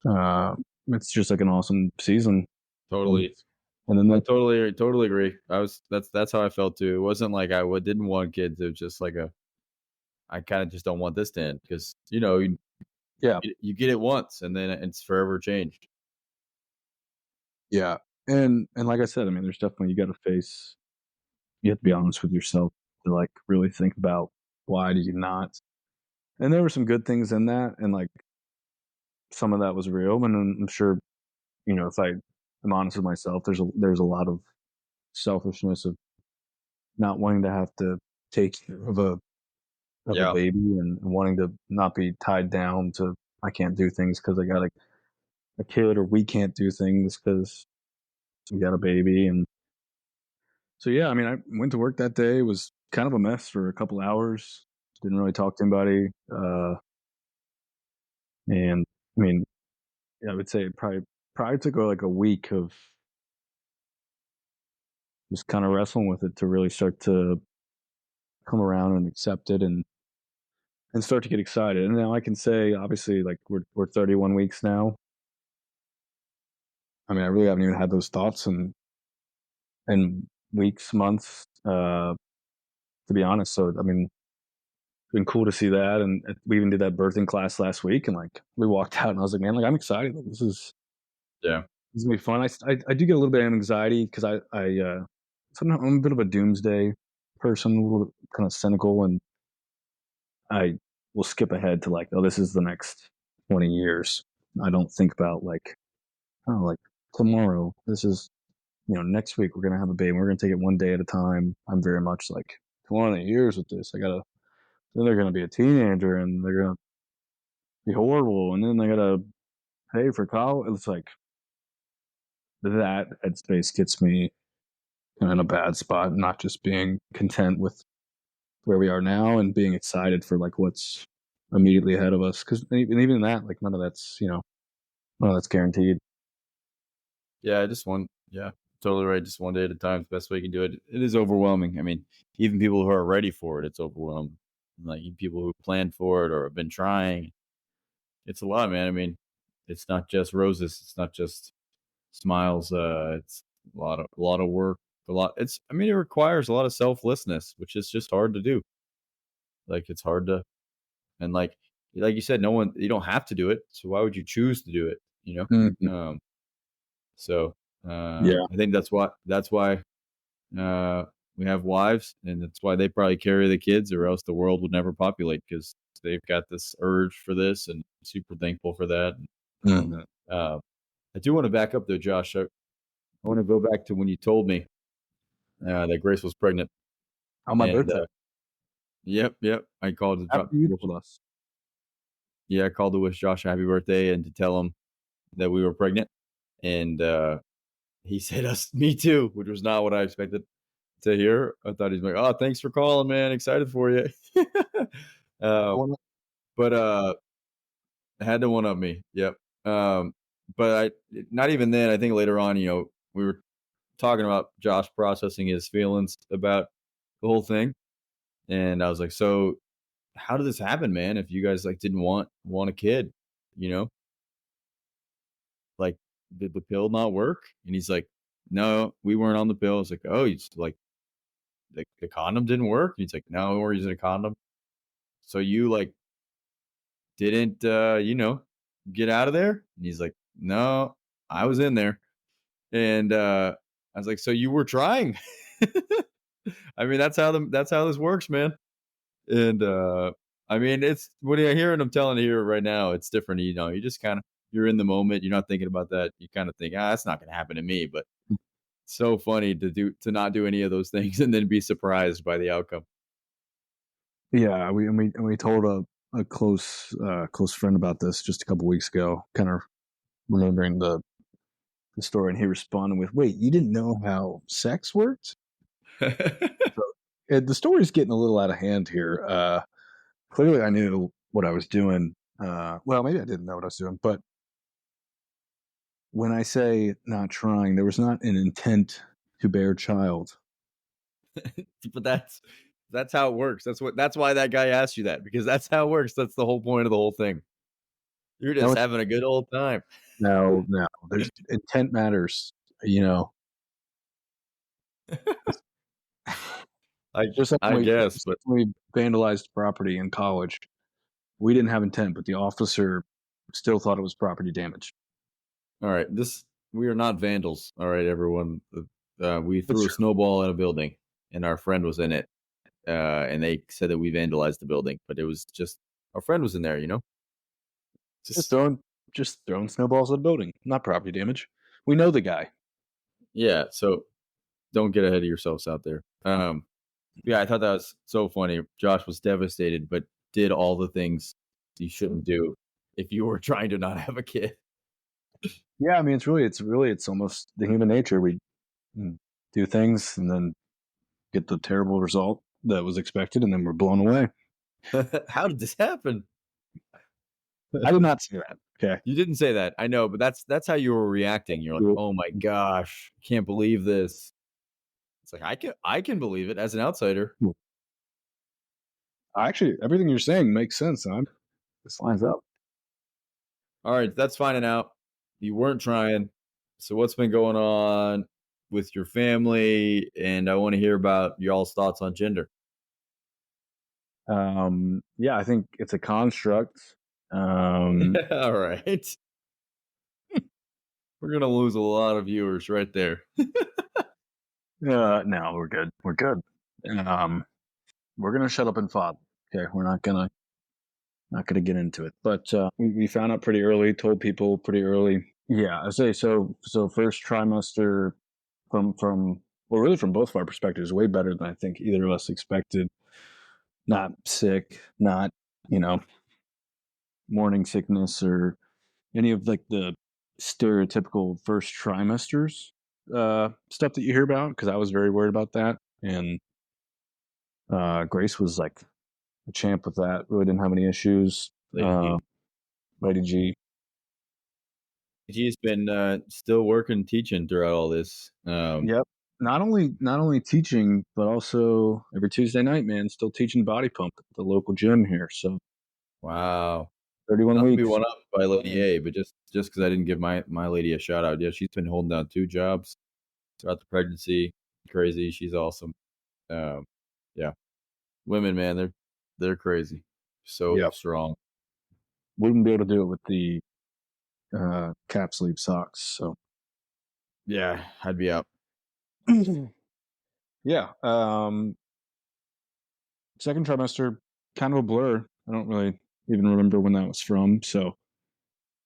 Uh, it's just, like, an awesome season, and totally. and then, I like totally agree. That's how I felt too. It wasn't like didn't want kids. It was just like I kind of just don't want this to end because yeah, you get it once and then it's forever changed. yeah, and like I said, I mean, there's definitely you have to be honest with yourself to, like, really think about why do you not. And there were some good things in that, and, like, some of that was real, and I'm sure, if I am honest with myself, there's a lot of selfishness of not wanting to have to take care of a Yeah, baby and wanting to not be tied down to, "I can't do things because I got a kid," or, "We can't do things because we got a baby," and so, yeah, I mean, I went to work that day, was kind of a mess for a couple hours, didn't really talk to anybody, and, I mean, yeah, I would say it probably took, like, a week of just kinda wrestling with it to really start to come around and accept it and start to get excited, and now I can say, obviously, like, we're 31 weeks now. I mean, I really haven't even had those thoughts in weeks, months, to be honest, so, I mean, it's been cool to see that, and we even did that birthing class last week, and, like, we walked out, and I was like, "Man, like, I'm excited, like, yeah, this is gonna be fun." I do get a little bit of anxiety because sometimes I'm a bit of a doomsday person, a little kinda cynical, and I will skip ahead to, like, "Oh, this is the next 20 years." I don't think about, like, "Oh, like, tomorrow, this is next week, we're gonna have a baby, we're gonna take it one day at a time." I'm very much like, 20 years with this, then they're gonna be a teenager, and they're gonna be horrible, and then they gotta pay for college. It's like, that headspace gets me in a bad spot, not just being content with where we are now and being excited for, like, what's immediately ahead of us. Because even that, like, none of that's guaranteed. yeah. Just one. Yeah, totally right. Just one day at a time. The best way you can do it. It is overwhelming. I mean, even people who are ready for it, it's overwhelming. Like even people who planned for it or have been trying, it's a lot, man. I mean, it's not just roses. It's not just smiles. It's a lot of work. A lot. It's. I mean, it requires a lot of selflessness, which is just hard to do. Like it's hard to and like you said, no one. You don't have to do it. So why would you choose to do it? Mhm. So Yeah. I think that's why uh, we have wives, and that's why they probably carry the kids, or else the world would never populate because they've got this urge for this, and super thankful for that. Mhm. Uh, I do want to back up though, Josh. I want to go back to when you told me that Grace was pregnant, On my and birthday. yep. I called to After drop. you told us. Yeah, I called to wish Josh a happy birthday and to tell him that we were pregnant, and he said, "Us, me too," which was not what I expected to hear. I thought he's like, "Oh, thanks for calling, man. Excited for you." I uh, wanna but had to one up me. Yep. But not even then. I think later on, we were talking about Josh processing his feelings about the whole thing, and I was like, "So, how did this happen, man? If you guys like didn't want a kid, you know, like did the pill not work?" And he's like, "No, we weren't on the pill." I was like, "Oh, it's like the condom didn't work?" And he's like, "No, we're using a condom." So you like didn't get out of there? And he's like, "No, I was in there." And I was like, "So you were trying?" I mean, that's how this works, man. And I mean, it's when I hear it, I'm telling you here right now, it's different. You just kind of you're in the moment. You're not thinking about that. You kind of think, that's not going to happen to me. But so funny to not do any of those things and then be surprised by the outcome. Yeah, we told, a close friend about this just a couple weeks ago, kind of remembering the story, and he responded with, "Wait, you didn't know how sex worked?" So, the story's getting a little out of hand here. Clearly, I knew what I was doing. Well, maybe I didn't know what I was doing, but when I say not trying, there was not an intent to bear child. But that's how it works. That's why that guy asked you that, because that's how it works. That's the whole point of the whole thing. You're No, just having a good old time. no. There's intent matters. You know, I just like I guess, but when we vandalized property in college, we didn't have intent, but the officer still thought it was property damage. all right. We are not vandals. All right, everyone. We That's threw a true. snowball at a building, and our friend was in it. And they said that we vandalized the building, but it was just our friend was in there. Just Just throwing snowballs at a building, not property damage. We know the guy. yeah. So don't get ahead of yourselves out there. Yeah, I thought that was so funny. Josh was devastated, but did all the things you shouldn't do if you were trying to not have a kid. Yeah, I mean, it's almost the human nature. We do things and then get the terrible result that was expected, and then we're blown away. How did this happen? I did not say that. Okay. You didn't say that. I know, but that's how you were reacting. You're like, "Oh my gosh, can't believe this." It's like I can believe it as an outsider. Actually, everything you're saying makes sense. This lines up. All right, that's finding out. You weren't trying. So what's been going on with your family? And I want to hear about y'all's thoughts on gender. Yeah, I think it's a construct. Um, All right. We're gonna lose a lot of viewers right there. no, we're good. We're good. Um, we're gonna shut up and fob. Okay, we're not gonna get into it. But we found out pretty early. Told people pretty early. Yeah, I say so. So first trimester from well, really from both of our perspectives, way better than I think either of us expected. Not sick, not you know morning sickness or any of like the stereotypical first trimesters stuff that you hear about, because I was very worried about that. And Grace was like a champ with that. Really didn't have any issues. Lady Lady G. G's been still working, teaching throughout all this. Yep. Not only teaching, but also every Tuesday night, man, still teaching body pump at the local gym here. So Wow. 31 Not to be weeks. one up by Lady A, but just because I didn't give my lady a shout out. Yeah, she's been holding down 2 jobs throughout the pregnancy. Crazy. She's awesome. Um, yeah. Women, man, they're crazy. So Yep. strong. Wouldn't be able to do it with the cap sleeve socks. So Yeah, I'd be out. yeah. Second trimester, kind of a blur. I don't really even remember when that was from. So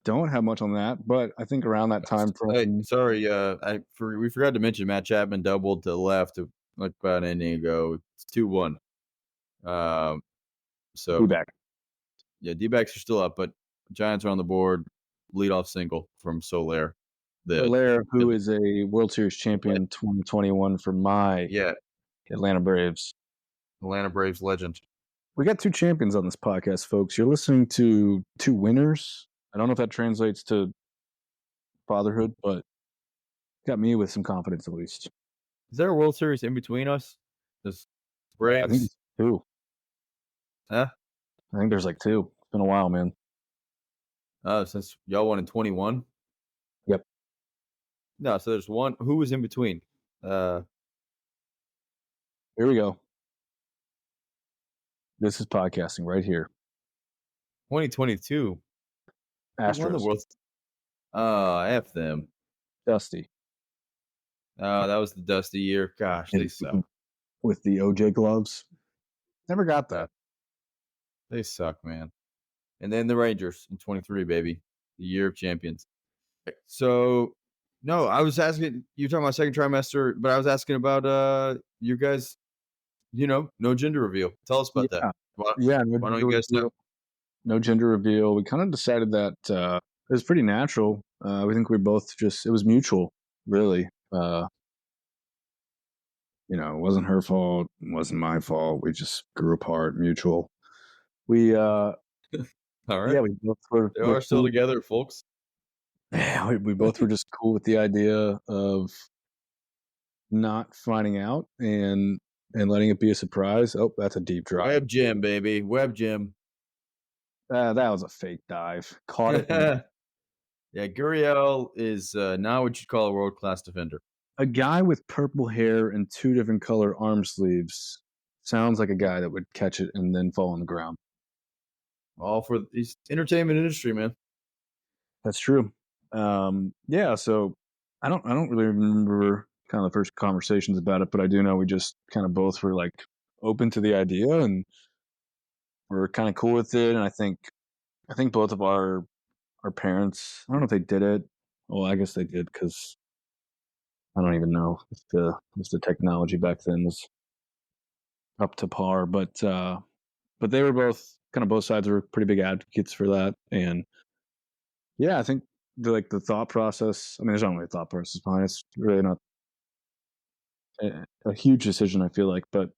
don't have much on that. But I think around that time Hey, frame. sorry, we forgot to mention Matt Chapman doubled to the left like about an inning ago. It's 2-1. Um, Be so back. yeah, D-backs are still up, but Giants are on the board. Leadoff single from Soler. Hilaire, who The is a World Series champion 2021 for my yeah, Atlanta Braves. Atlanta Braves legend. We got two champions on this podcast, folks. You're listening to two winners. I don't know if that translates to fatherhood, but got me with some confidence at least. Is there a World Series in between us? This I think Braves, it's two. huh? I think there's like two. It's been a while, man. Since y'all won in 21. Yep. No, so there's one. Who was in between? Uh, Here we go. This is podcasting right here. 2022. Who won the Astros. World? Oh, F them. Dusty. Oh, that was the Dusty year. Gosh, they suck. With the OJ gloves. Never got Yeah, that. they suck, man. And then the Rangers in 23, baby, the year of champions. So, no, I was asking. You talking about second trimester, but I was asking about you guys. No gender reveal. Tell us about that. Yeah. Why, Yeah. why don't you guys tell? no gender reveal. We kind of decided that it was pretty natural. We think we both just it was mutual, really. It wasn't her fault, it wasn't my fault. We just grew apart, mutual. We All right. yeah, we both were, They were are still cool. together, folks. Yeah, we both were just cool with the idea of not finding out and letting it be a surprise. Oh, that's a deep drop. Web Jim, baby. Web Jim. That was a fake dive. Caught it. And Yeah, Guriel is not what you'd call a world-class defender. a guy with purple hair and two different color arm sleeves sounds like a guy that would catch it and then fall on the ground. All for the entertainment industry, man. That's true. Yeah, so I don't really remember kind of the first conversations about it, but I do know we just kind of both were like open to the idea and we're kind of cool with it. And I think both of our parents, I don't know if they did it. Well, I guess they did because I don't even know if the technology back then was up to par, but they were both sides were pretty big advocates for that. And yeah, I think the thought process. I mean, there's not really a thought process behind it. It's really not a huge decision. I feel like, but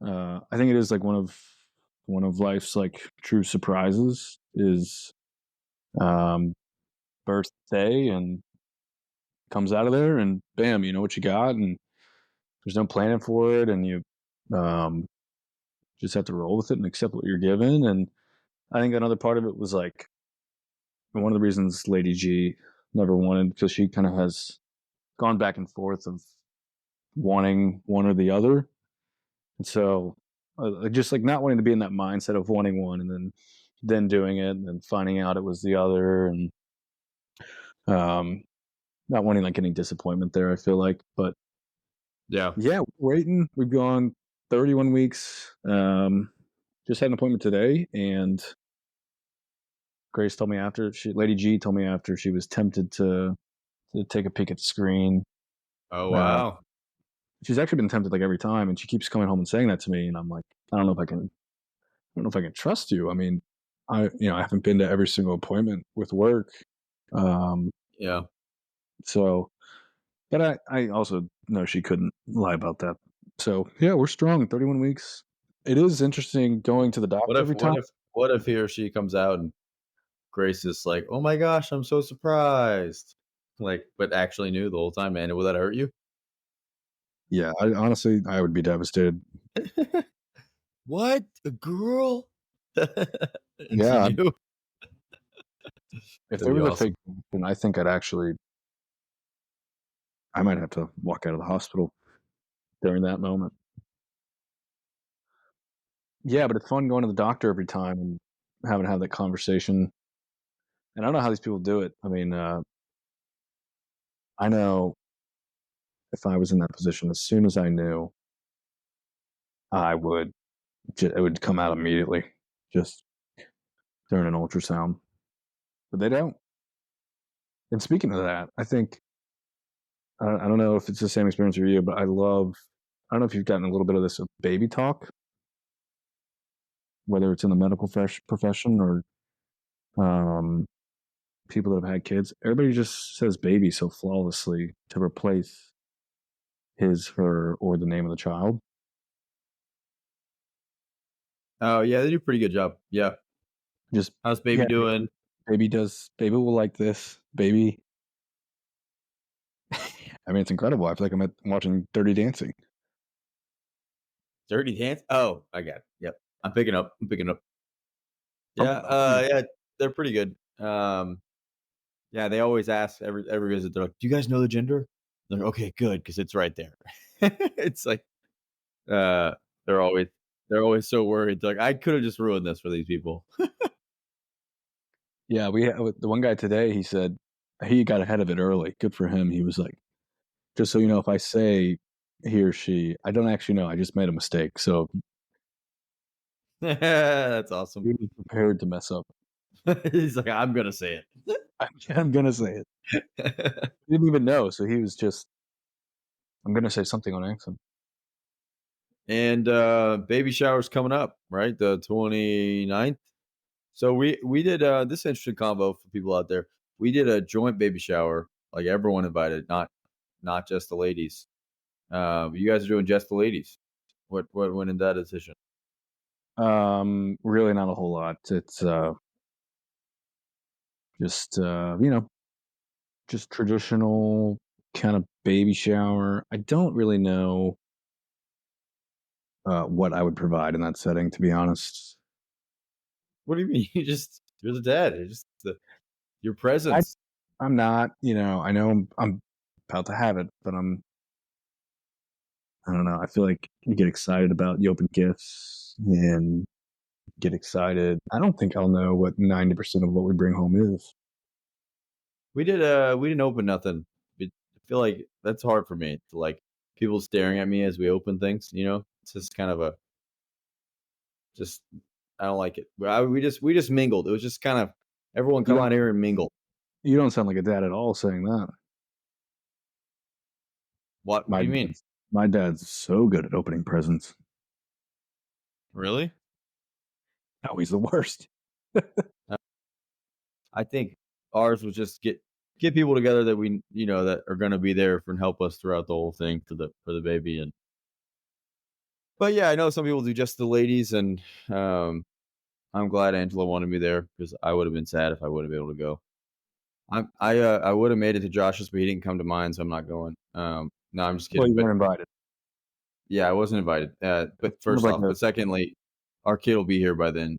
I think it is like one of life's like true surprises is um, birthday and comes out of there and bam, you know what you got and there's no planning for it and you um, just have to roll with it and accept what you're given. And I think another part of it was like one of the reasons Lady G never wanted because she kind of has gone back and forth of wanting one or the other. And so just like not wanting to be in that mindset of wanting one and then doing it and then finding out it was the other and um not wanting like any disappointment there, I feel like. But Yeah. yeah, waiting. We've gone 31 weeks. Just had an appointment today and Grace told me after Lady G told me after she was tempted to take a peek at the screen. Oh Uh, wow. she's actually been tempted like every time, and she keeps coming home and saying that to me, and I'm like, I don't know if I can trust you. I mean, I haven't been to every single appointment with work, um, Yeah. so, but I also know she couldn't lie about that. So yeah, we're strong. 31 weeks. It is interesting going to the What doctor if every what time. if what if he or she comes out and Grace is like, "Oh my gosh, I'm so surprised." Like, but actually knew the whole time, man. Will that hurt you? Yeah, honestly I would be devastated. What? A girl? And she Yeah, knew? if That'd there be was a awesome. fake, then I think I might have to walk out of the hospital during that moment. Yeah, but it's fun going to the doctor every time and having to have that conversation. And I don't know how these people do it. I mean, I know if I was in that position, as soon as I knew, I would it would come out immediately, just during an ultrasound. But they don't. And speaking of that, I think I don't know if it's the same experience for you, but I love. I don't know if you've gotten a little bit of this of baby talk, whether it's in the medical profession or um, people that have had kids. Everybody just says baby so flawlessly to replace his, her, or the name of the child. Oh yeah, they do a pretty good job. Yeah. Just How's baby yeah, doing? baby will like this. Baby. I mean, it's incredible. I feel like I'm watching Dirty Dancing. Dirty Dance? Oh, I got it. Yep. I'm picking up. I'm picking up. Yeah, Yeah. yeah, they're pretty good. Yeah, they always ask every visit. They're like, "Do you guys know the gender?" They're like, "Okay, good, because it's right there." It's like uh, they're always they're always so worried. They're like, "I could have just ruined this for these people." Yeah, we the one guy today. He said he got ahead of it early. Good for him. He was like, just so you know, if I say he or she, I don't actually know. I just made a mistake. So That's awesome. he was prepared to mess up. He's like, "I'm gonna say I'm gonna say it. it." He didn't even know, so he was just. I'm gonna say something on accident. And baby shower's coming up, right? The 29th. So we did this interesting combo for people out there. We did a joint baby shower, like everyone invited, not just the ladies. You guys are doing just the ladies. What went in that decision? Really not a whole lot. It's just just traditional kind of baby shower. I don't really know what I would provide in that setting, to be honest. What do you mean? You're the dad. You're just your I presence. I'm not. I know I'm about to have it, but I don't know. I feel like you get excited about you open gifts and get excited. I don't think I'll know what 90% of what we bring home is. We didn't open nothing. I feel like that's hard for me to like people staring at me as we open things. It's just kind of a just I don't like it. We just mingled. It was just kind of everyone You come don't out here and mingle. you don't sound like a dad at all saying that. What My do you mean? dad's my dad's so good at opening presents. Really? No, he's the worst. Uh, I think ours was just get people together that that are going to be there for and help us throughout the whole thing for the baby. And but yeah, I know some people do just the ladies, and I'm glad Angela wanted me there because I would have been sad if I wouldn't be able to go. I would have made it to Josh's, but he didn't come to mine, so I'm not going. No, I'm just Well, kidding. you But weren't invited. yeah, I wasn't invited. It's But sort of first like off, but secondly, our kid will be here by then,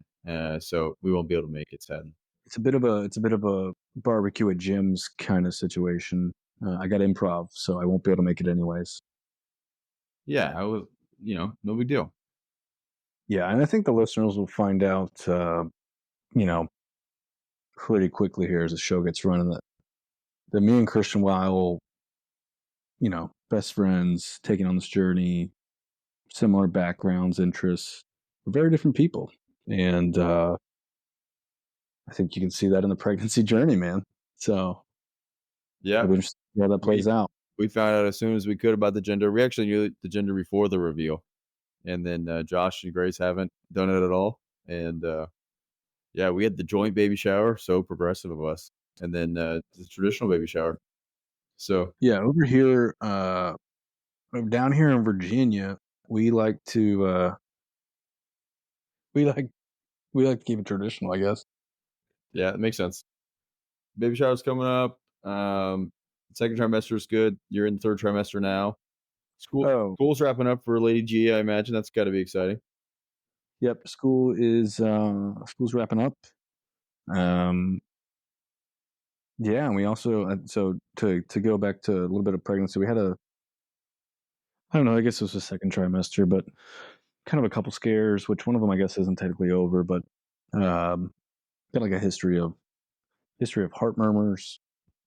so we won't be able to make it. Sad. it's a bit of a barbecue at Jim's kind of situation. I got improv, so I won't be able to make it anyways. Yeah, I was. No big deal. Yeah, and I think the listeners will find out, you know, pretty quickly here as the show gets running that me and Christian Weil, best friends, taking on this journey, similar backgrounds, interests, we're very different people, and I think you can see that in the pregnancy journey, man. So Yeah, it'll be interesting to see how that plays we out. we found out as soon as we could about the gender. We actually knew the gender before the reveal, and then Josh and Grace haven't done it at all. And yeah, we had the joint baby shower, so progressive of us, and then the traditional baby shower. So Yeah, over here, down here in Virginia, we like to we like we like to keep it traditional, I guess. yeah, it makes sense. Baby shower's coming up. Second trimester is good. You're in the third trimester now. Oh, School's wrapping up for Lady G. I imagine that's got to be exciting. yep. School's wrapping up. Um, yeah, and we also so to go back to a little bit of pregnancy, we had I don't know, I guess it was the second trimester, but kind of a couple scares, which one of them I guess isn't technically over, but got like a history of heart murmurs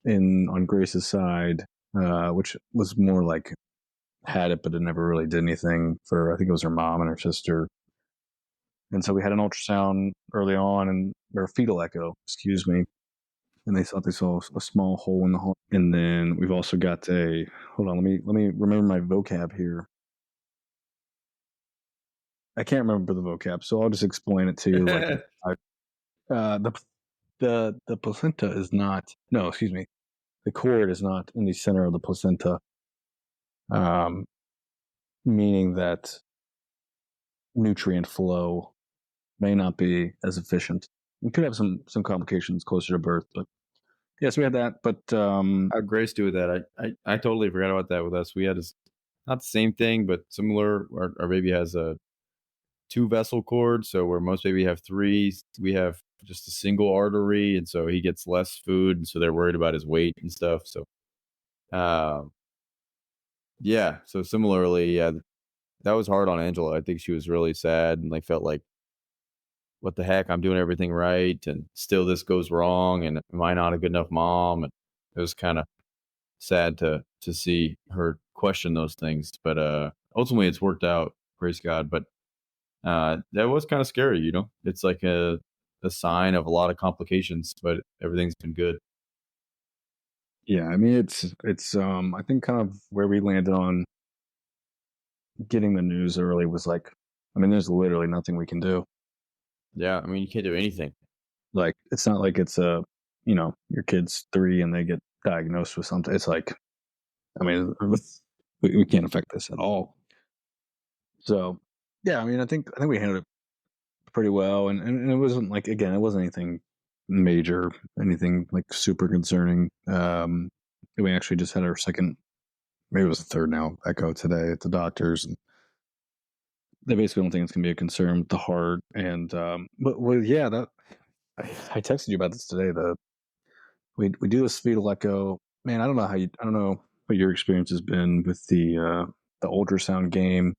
in on Grace's side, which was more like had it, but it never really did anything for I think it was her mom and her sister. And so we had an ultrasound early on and or fetal echo, excuse me, and they thought they saw a small hole in the heart. And then we've also got a hold on, let me remember my vocab here. I can't remember the vocab, so I'll just explain it to you. Like, the the placenta is not. No, excuse me. The cord is not in the center of the placenta, um, meaning that nutrient flow may not be as efficient. You could have some complications closer to birth, but yes, we had that. But How'd Grace do with that? I totally forgot about that with us. We had not the same thing, but similar. Our baby has a two vessel cord, so where most baby have three, we have just a single artery, and so he gets less food, and so they're worried about his weight and stuff. So, um, yeah. So similarly, yeah, that was hard on Angela. I think she was really sad and like felt like, what the heck? I'm doing everything right, and still this goes wrong, and am I not a good enough mom? And it was kind of sad to see her question those things. But ultimately, it's worked out. Praise God. But that was kind of scary. It's like a sign of a lot of complications, but everything's been good. yeah, I mean it's I think kind of where we landed on getting the news early was like, I mean, there's literally nothing we can do. Yeah, I mean, you can't do anything. Like, it's not like it's your kid's 3 and they get diagnosed with something. It's like, I mean, we can't affect this at all. So, yeah, I mean, I think we handled it pretty well, and it wasn't like, again, it wasn't anything major, anything like super concerning. We actually just had our second, maybe it was the third now, echo today at the doctors, and they basically don't think it's gonna be a concern with the heart. And but well, yeah, that I texted you about this today. We do this fetal echo. Man, I don't know what your experience has been with the ultrasound game.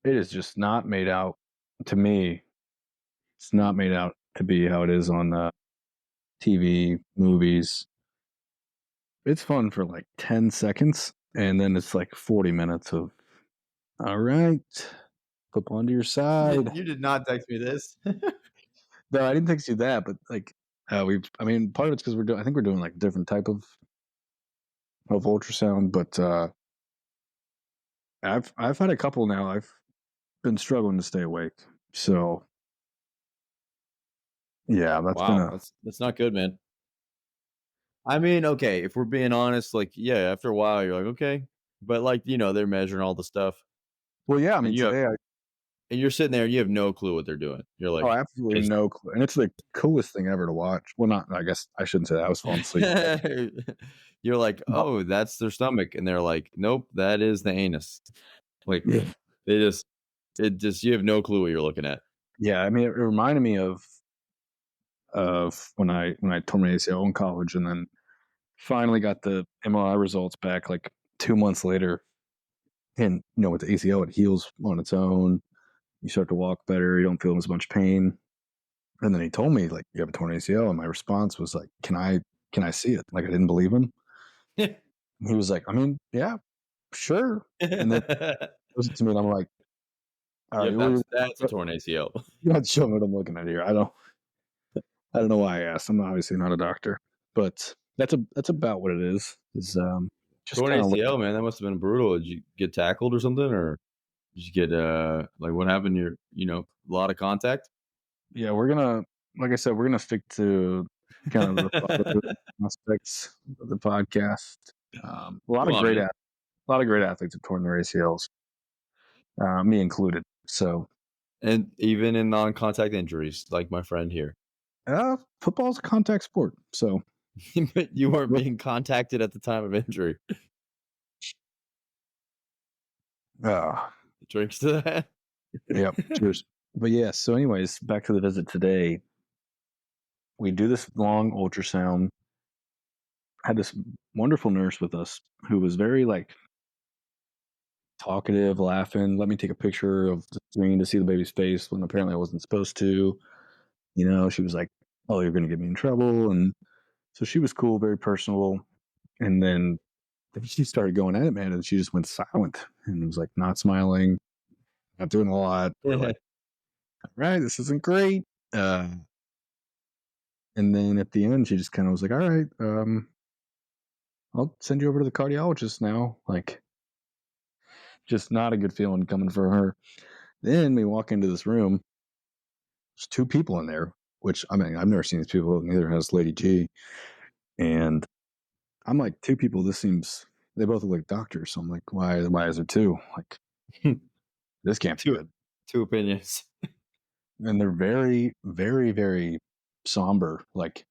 It is just not made out to me. It's not made out to be how it is on TV, movies. It's fun for like 10 seconds, and then it's like 40 minutes of, all right, flip onto your side. You did not text me this. No, I didn't text you that, but like, I mean, part of it's because I think we're doing like a different type of ultrasound, but I've had a couple now. I've been struggling to stay awake. So yeah, that's been Wow, a that's not good, man. I mean, okay, if we're being honest, like, yeah, after a while, you're like, okay, but like, they're measuring all the stuff, well, yeah. I and mean, today and you're sitting there, and you have no clue what they're doing. You're like, absolutely is no clue, and it's the coolest thing ever to watch. Well, not, I guess I shouldn't say that. I was falling asleep. you're like, No. oh, that's their stomach, and they're like, nope, that is the anus. Like, Yeah, they just, you have no clue what you're looking at. yeah. I mean, it reminded me of when I tore my ACL in college, and then finally got the MRI results back like 2 months later. And with the ACL, it heals on its own. You start to walk better. You don't feel as much pain. And then he told me, like, you have a torn ACL, and my response was like, can I see it? Like, I didn't believe him. He was like, I mean, yeah, sure. And then it was to me, and I'm like, all right, Yep, that's a torn ACL. you're not showing what I'm looking at here. I don't know why I asked. I'm obviously not a doctor, but that's about what it is. Is just Torn kind of ACL, man, that must have been brutal. Did you get tackled or something, or did you get like what happened? You're a lot of contact. yeah. Like I said, we're gonna stick to kind of the fatherhood aspects of the podcast. A lot Come of on, man. a lot of great athletes have torn their ACLs, me included. So, And even in non-contact injuries, like my friend here, football's a contact sport. So, but you weren't being contacted at the time of injury. uh, Drinks to that. yeah, cheers. But yeah, so anyways, back to the visit today. We do this long ultrasound. Had this wonderful nurse with us who was very like talkative, laughing. Let me take a picture of the screen to see the baby's face when apparently I wasn't supposed to. She was like, "Oh, you're going to get me in trouble," and so she was cool, very personable. And then she started going at it, man, and she just went silent and was like not smiling, not doing a lot. We're like, "All right, this isn't great." Uh, and then at the end, she just kind of was like, "All right, I'll send you over to the cardiologist now." Like, just not a good feeling coming for her. Then we walk into this room. There's two people in there, which, I mean, I've never seen these people. Neither has Lady G. And I'm like, two people. They both look like doctors. So I'm like, why is there two? Like, this can't be two good. two opinions. And they're very, very, very somber, like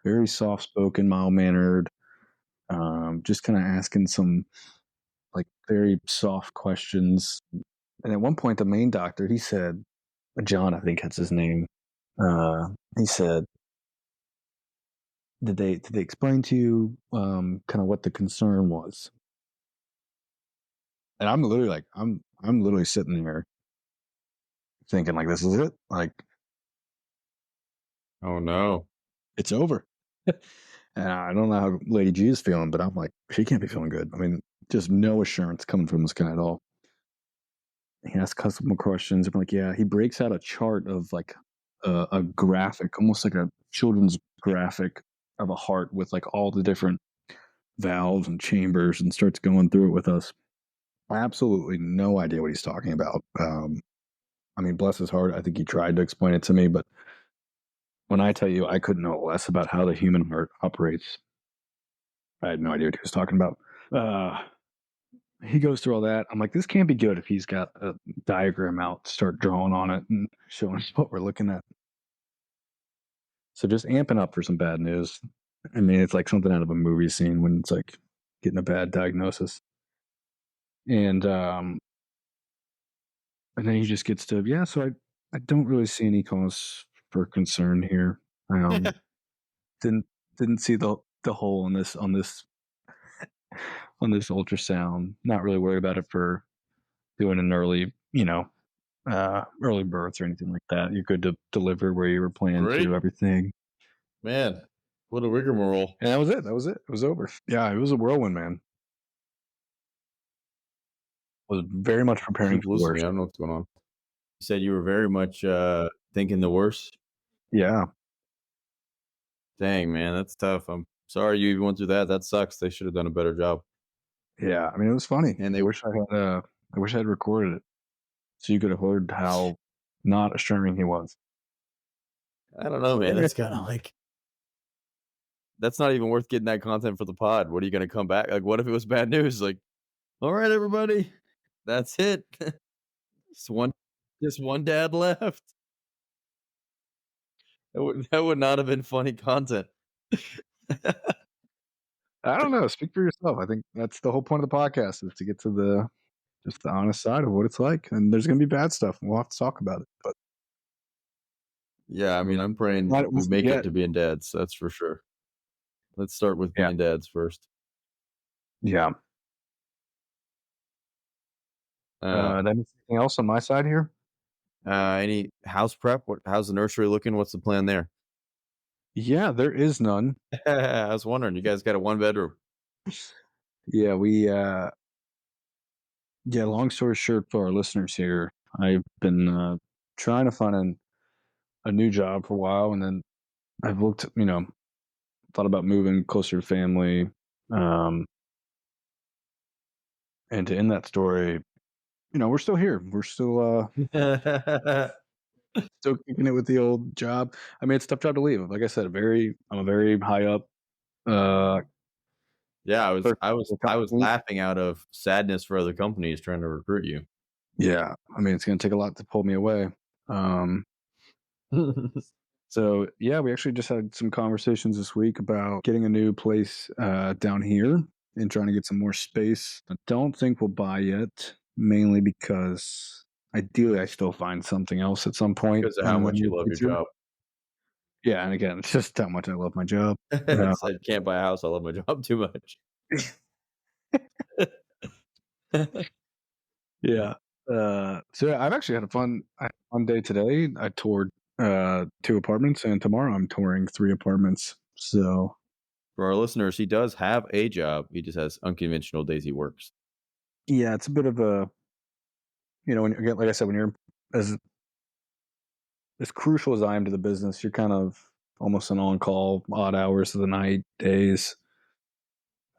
very soft spoken, mild mannered, just kind of asking some like very soft questions. And at one point, the main doctor, he said, John, I think that's his name. He said, did they explain to you kind of what the concern was? And I'm literally like, I'm literally sitting there thinking like, this is it. Like, Oh no. it's over. And I don't know how Lady G is feeling, but I'm like, she can't be feeling good. I mean, just no assurance coming from this guy at all. He asks customer questions. I'm like, yeah. He breaks out a chart of like a graphic, almost like a children's graphic of a heart with like all the different valves and chambers, and starts going through it with us. Absolutely no idea what he's talking about. I mean, bless his heart. I think he tried to explain it to me, but when I tell you I couldn't know less about how the human heart operates, I had no idea what he was talking about. He goes through all that. I'm like, this can't be good if he's got a diagram out, start drawing on it and showing us what we're looking at. So just amping up for some bad news. I mean, it's like something out of a movie scene when it's like getting a bad diagnosis. And and then he just gets to, yeah, so I don't really see any cause for concern here. Um didn't didn't see the hole on this ultrasound. Not really worried about it for doing an early, early birth or anything like that. You're good to deliver where you were planning Great, to, everything. man. What a rigmarole. And that was it. That was it. It was over. Yeah, it was a whirlwind, man. Was very much preparing Keep for the losing me. worst. I don't know what's going on. You said you were very much thinking the worst. Yeah. Dang, man, that's tough. I'm sorry you even went through that. That sucks. They should have done a better job. Yeah. I mean, it was funny. And I they, wish I had recorded it so you could have heard how not assuring he was. I don't know, man. Yeah. That's kind of like that's not even worth getting that content for the pod. What are you going to come back? Like, what if it was bad news? Like, all right, everybody, that's it. just one, just one dad left. That would not have been funny content. I don't know. Speak for yourself. I think that's the whole point of the podcast is to get to the just the honest side of what it's like. And there's gonna be bad stuff and we'll have to talk about it. But Yeah, I we'll mean, I'm praying we'll we make it forget. to being dads. That's for sure. Let's start with Yeah. being dads first. Yeah. Uh, Anything else on my side here? any house prep? How's the nursery looking? What's the plan there? Yeah, there is none. I was wondering. You guys got a one bedroom. Yeah, yeah, long story short for our listeners here, I've been trying to find a new job for a while and then I've looked, thought about moving closer to family. Um, and to end that story, we're still here. We're still kicking it with the old job. I mean, it's a tough job to leave. Like I said, I'm a very high up uh Yeah, I was person I in was the I was company. laughing out of sadness for other companies trying to recruit you. Yeah. I mean, it's gonna take a lot to pull me away. Um So yeah, we actually just had some conversations this week about getting a new place down here and trying to get some more space. I don't think we'll buy yet, mainly because ideally I still find something else at some point Because of how in the much near you love your future. job. Yeah, and again, it's just how much I love my job. Uh, Said, "Can't buy a house, I love my job too much." yeah. So yeah, I've actually I had a fun day today. I toured 2 apartments, and tomorrow I'm touring 3 apartments. So For our listeners, he does have a job, he just has unconventional days he works. yeah, it's a bit of a when again, like I said, when you're as as crucial as I am to the business, you're kind of almost an on call, odd hours of the night, days,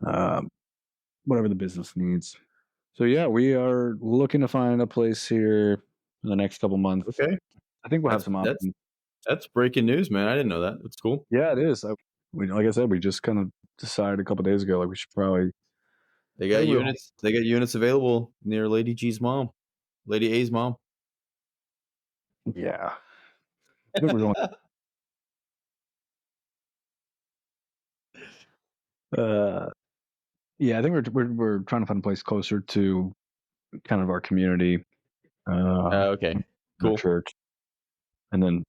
um, whatever the business needs. So yeah, we are looking to find a place here in the next couple months. Okay. I think we'll have That's some that's options. that's breaking news, man, I didn't know that, that's cool. Yeah, it is. Like I said, we just kind of decided a couple days ago, like we should probably. I think we'll. They got units available near Lady G's mom, Lady A's mom. Yeah, I think we're going. Uh, yeah, I think we're trying to find a place closer to kind of our community, Okay, our cool. church. And then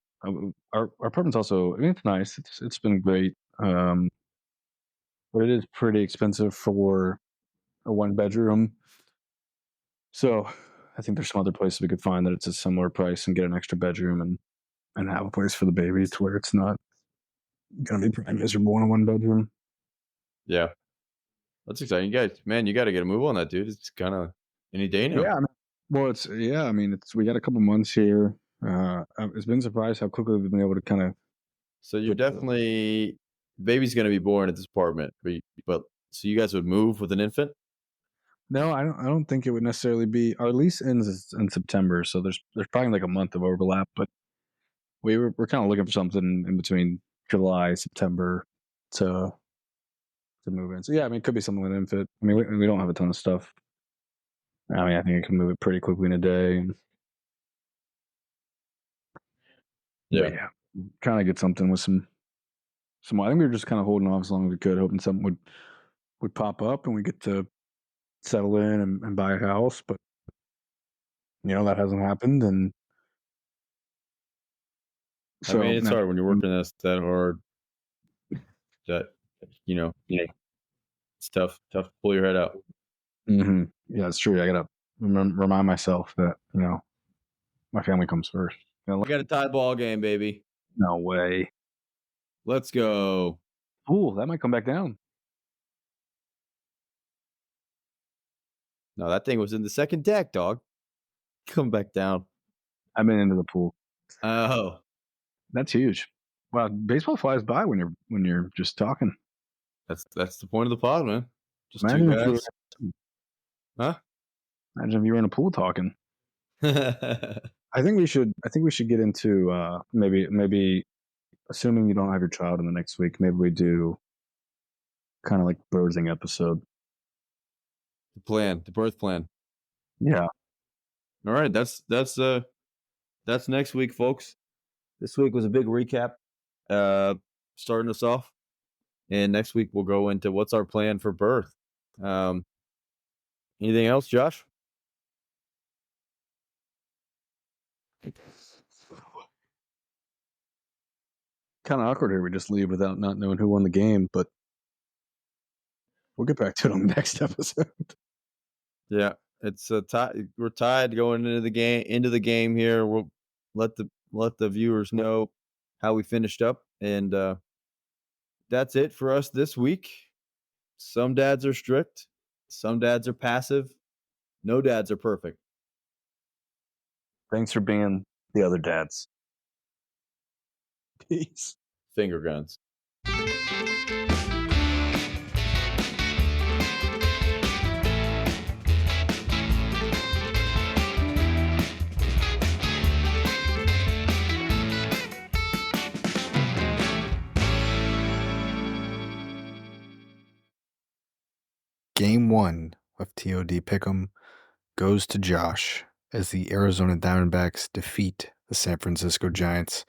our apartment's also, I mean, it's nice. It's been great, but it is pretty expensive for a 1 bedroom. So I think there's some other places we could find that it's a similar price and get an extra bedroom and have a place for the baby to where it's not gonna be pretty miserable in a 1 bedroom. Yeah, that's exciting. You guys man, you gotta get a move on that, dude, it's kinda any day now. Yeah, I mean, well, it's yeah. I mean, it's we got a couple months here. It's been surprised how quickly we've been able to kind of So you're get. definitely baby's gonna be born at this apartment, but so you guys would move with an infant? No, I don't. I don't think it would necessarily be. Our lease ends in September, so there's probably like a month of overlap. But we're kind of looking for something in between July, September to move in. So yeah, I mean, it could be something with infit. I mean, we don't have a ton of stuff. I mean, I think I can move it pretty quickly in a day. And, yeah, kind of get something with some. I think we were just kind of holding off as long as we could, hoping something would pop up and we get to settle in and buy a house. But that hasn't happened, and so I mean, it's hard when you're working that hard. That it's tough to pull your head out. Mm-hmm. Yeah, it's true. I gotta remind myself that my family comes first. We got a tie ball game, baby. No way. Let's go. Ooh, that might come back down. No, that thing was in the second deck, dog. Come back down. I've been into the pool. Oh, that's huge. Wow, baseball flies by when you're just talking. That's the point of the pod, man. Just Imagine two guys. Huh? Imagine if you were in a pool talking. I think we should get into maybe assuming you don't have your child in the next week, maybe we do kind of like birthing episode. The birth plan. Yeah. All right, that's next week, folks. This week was a big recap, starting us off, and next week we'll go into what's our plan for birth. Anything else, Josh? Kind of awkward here. We just leave without not knowing who won the game, but we'll get back to it on the next episode. Yeah, it's a tie. We're tied going into the game here. We'll let the viewers know how we finished up, and that's it for us this week. Some dads are strict, some dads are passive. No dads are perfect. Thanks for being the other dads. Peace. Finger guns. Game 1 of TOD Pick'em goes to Josh as the Arizona Diamondbacks defeat the San Francisco Giants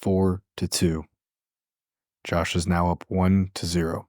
4-2. Josh is now up 1-0.